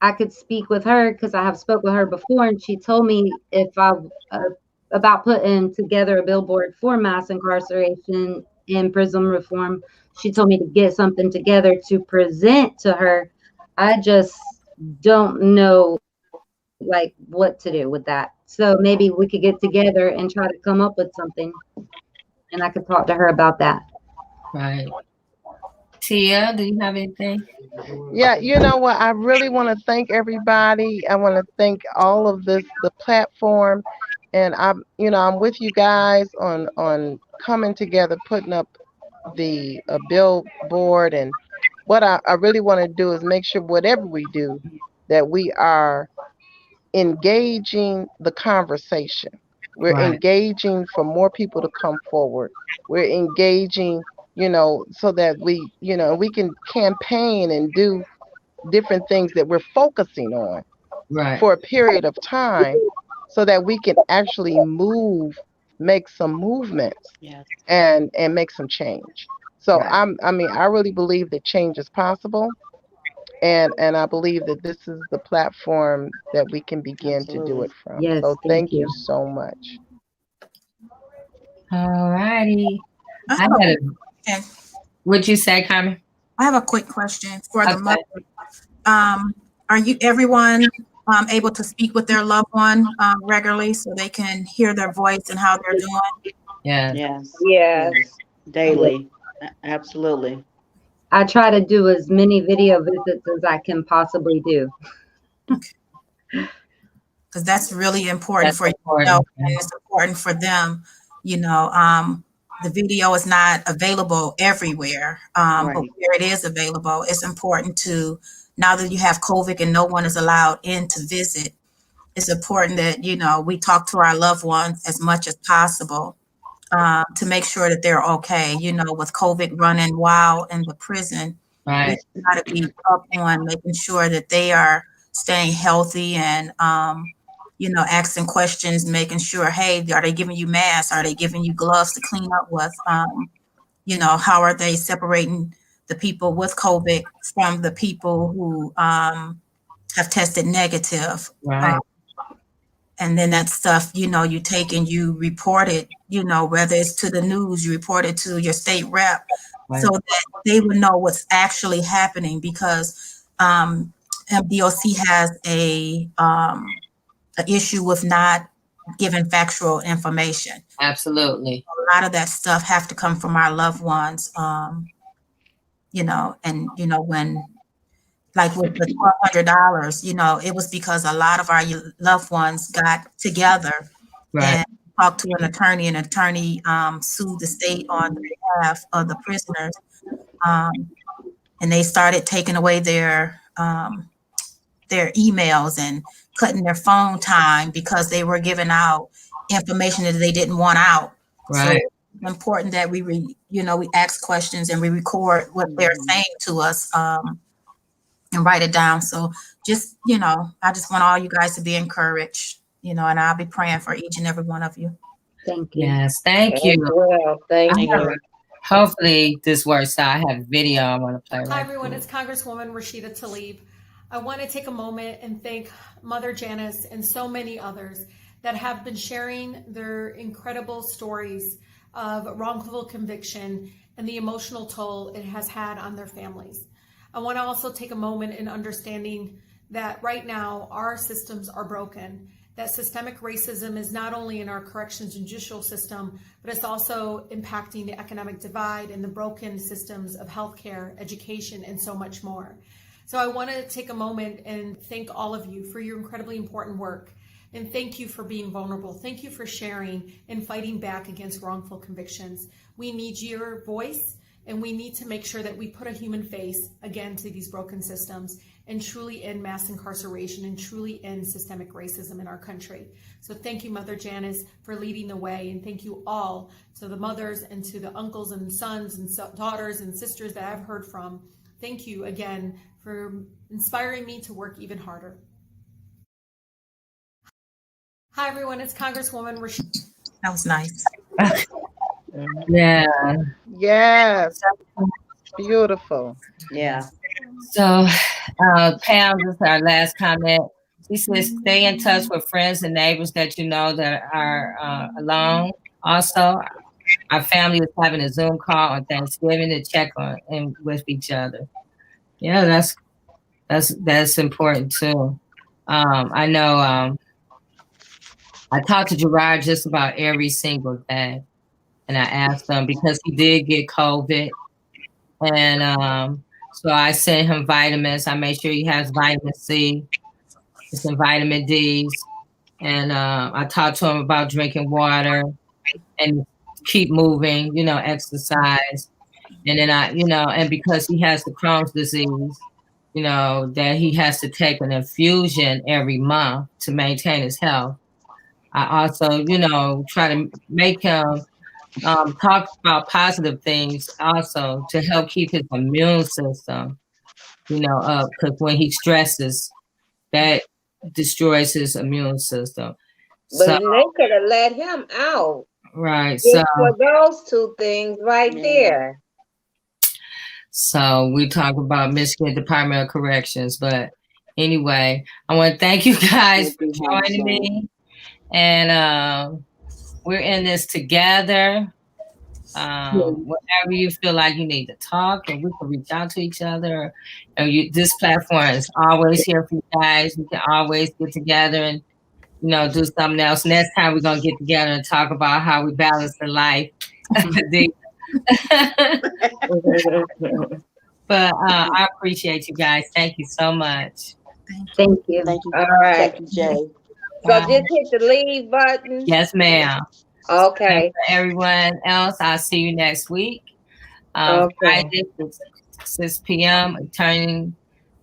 I could speak with her, because I have spoke with her before, and she told me if I about putting together a billboard for mass incarceration and prison reform. She told me to get something together to present to her. I just don't know like what to do with that. So maybe we could get together and try to come up with something, and I could talk to her about that. Right. Tia, do you have anything? Yeah, you know what? I really want to thank everybody. I want to thank all of the platform, and I'm with you guys on coming together, putting up the billboard, and what I really want to do is make sure whatever we do that we are engaging the conversation. We're Right. engaging for more people to come forward. We're engaging, so that we can campaign and do different things that we're focusing on Right. for a period of time so that we can actually make some movements Yes. and make some change. So Right. I really believe that change is possible. And I believe that this is the platform that we can begin to do Absolutely. it from. Yes, So thank thank you you. so much. All righty. I I have a had a, question. what'd you say, Carmen? I have a quick question for the Okay. mother. Are you everyone able to speak with their loved one regularly so they can hear their voice and how they're doing? Yeah. Yes. Yes. Yes. Daily. Absolutely. I try to do as many video visits as I can possibly do. Because that's really important That's for you, important. and it's important for them. The video is not available everywhere, but Right. where it is available, it's important to, now that you have COVID and no one is allowed in to visit, it's important that, we talk to our loved ones as much as possible to make sure that they're okay. With COVID running wild in the prison, we Right. got to be up on making sure that they are staying healthy and, asking questions, making sure, hey, are they giving you masks? Are they giving you gloves to clean up with? How are they separating the people with COVID from the people who have tested negative? Right. And then that stuff, you take and you report it, whether it's to the news, you report it to your state rep, Right. so that they would know what's actually happening, because MDOC has an issue with not giving factual information. Absolutely. A lot of that stuff have to come from our loved ones, and when, like with the $1,200, it was because a lot of our loved ones got together Right. and talked to an attorney. An attorney sued the state on behalf of the prisoners, and they started taking away their emails and cutting their phone time because they were giving out information that they didn't want out. Right. So it's important that we ask questions and we record what they're saying to us, and write it down. So just, I just want all you guys to be encouraged, and I'll be praying for each and every one of you. Thank you. Yes. Thank you. Well, thank I have you. a- Hopefully this works out. I have video I want to play. Hi Right everyone, quick. it's Congresswoman Rashida Tlaib. I want to take a moment and thank Mother Janice and so many others that have been sharing their incredible stories of wrongful conviction and the emotional toll it has had on their families. I want to also take a moment in understanding that right now our systems are broken, that systemic racism is not only in our corrections and judicial system, but it's also impacting the economic divide and the broken systems of healthcare, education, and so much more. So I want to take a moment and thank all of you for your incredibly important work. And thank you for being vulnerable. Thank you for sharing and fighting back against wrongful convictions. We need your voice, and we need to make sure that we put a human face again to these broken systems and truly end mass incarceration and truly end systemic racism in our country. So thank you, Mother Janice, for leading the way. And thank you all, to the mothers and to the uncles and sons and daughters and sisters that I've heard from. Thank you again for inspiring me to work even harder. Hi, everyone. It's Congresswoman Rashida. That was nice. Yeah. Yes. Beautiful. Yeah. So, Pam, this is our last comment. She says, stay in touch with friends and neighbors that you know that are alone. Also, our family is having a Zoom call on Thanksgiving to check on and with each other. Yeah, that's important too. I know I talk to Gerard just about every single day, and I asked him because he did get COVID, and so I sent him vitamins. I make sure he has vitamin C and some vitamin D's, and I talked to him about drinking water and keep moving, exercise. And then and because he has the Crohn's disease, that he has to take an infusion every month to maintain his health. I also, try to make him talk about positive things also to help keep his immune system, up. Because when he stresses, that destroys his immune system. But So, they could have let him out. right. Just So, for those two things right there. So we talk about Michigan Department of Corrections, but anyway, I want to thank you guys for joining me, and we're in this together. Whatever you feel like you need to talk, and we can reach out to each other. And this platform is always here for you guys. We can always get together and do something else. Next time we're gonna get together and talk about how we balance the life. But I appreciate you guys. Thank you so much. Thank you. Thank you. All right. Thank you, Jay. So just hit the leave button. Yes, ma'am. Okay. And for everyone else, I'll see you next week. Okay. Friday, 6 p.m., turning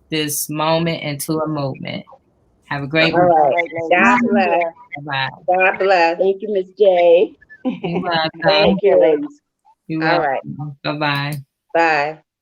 this moment into a movement. Have a great All week. right. God bless. Bye. God bless. Thank you, Miss J. You're welcome. Thank Take care, you. ladies. You're All welcome. right. Bye-bye. Bye.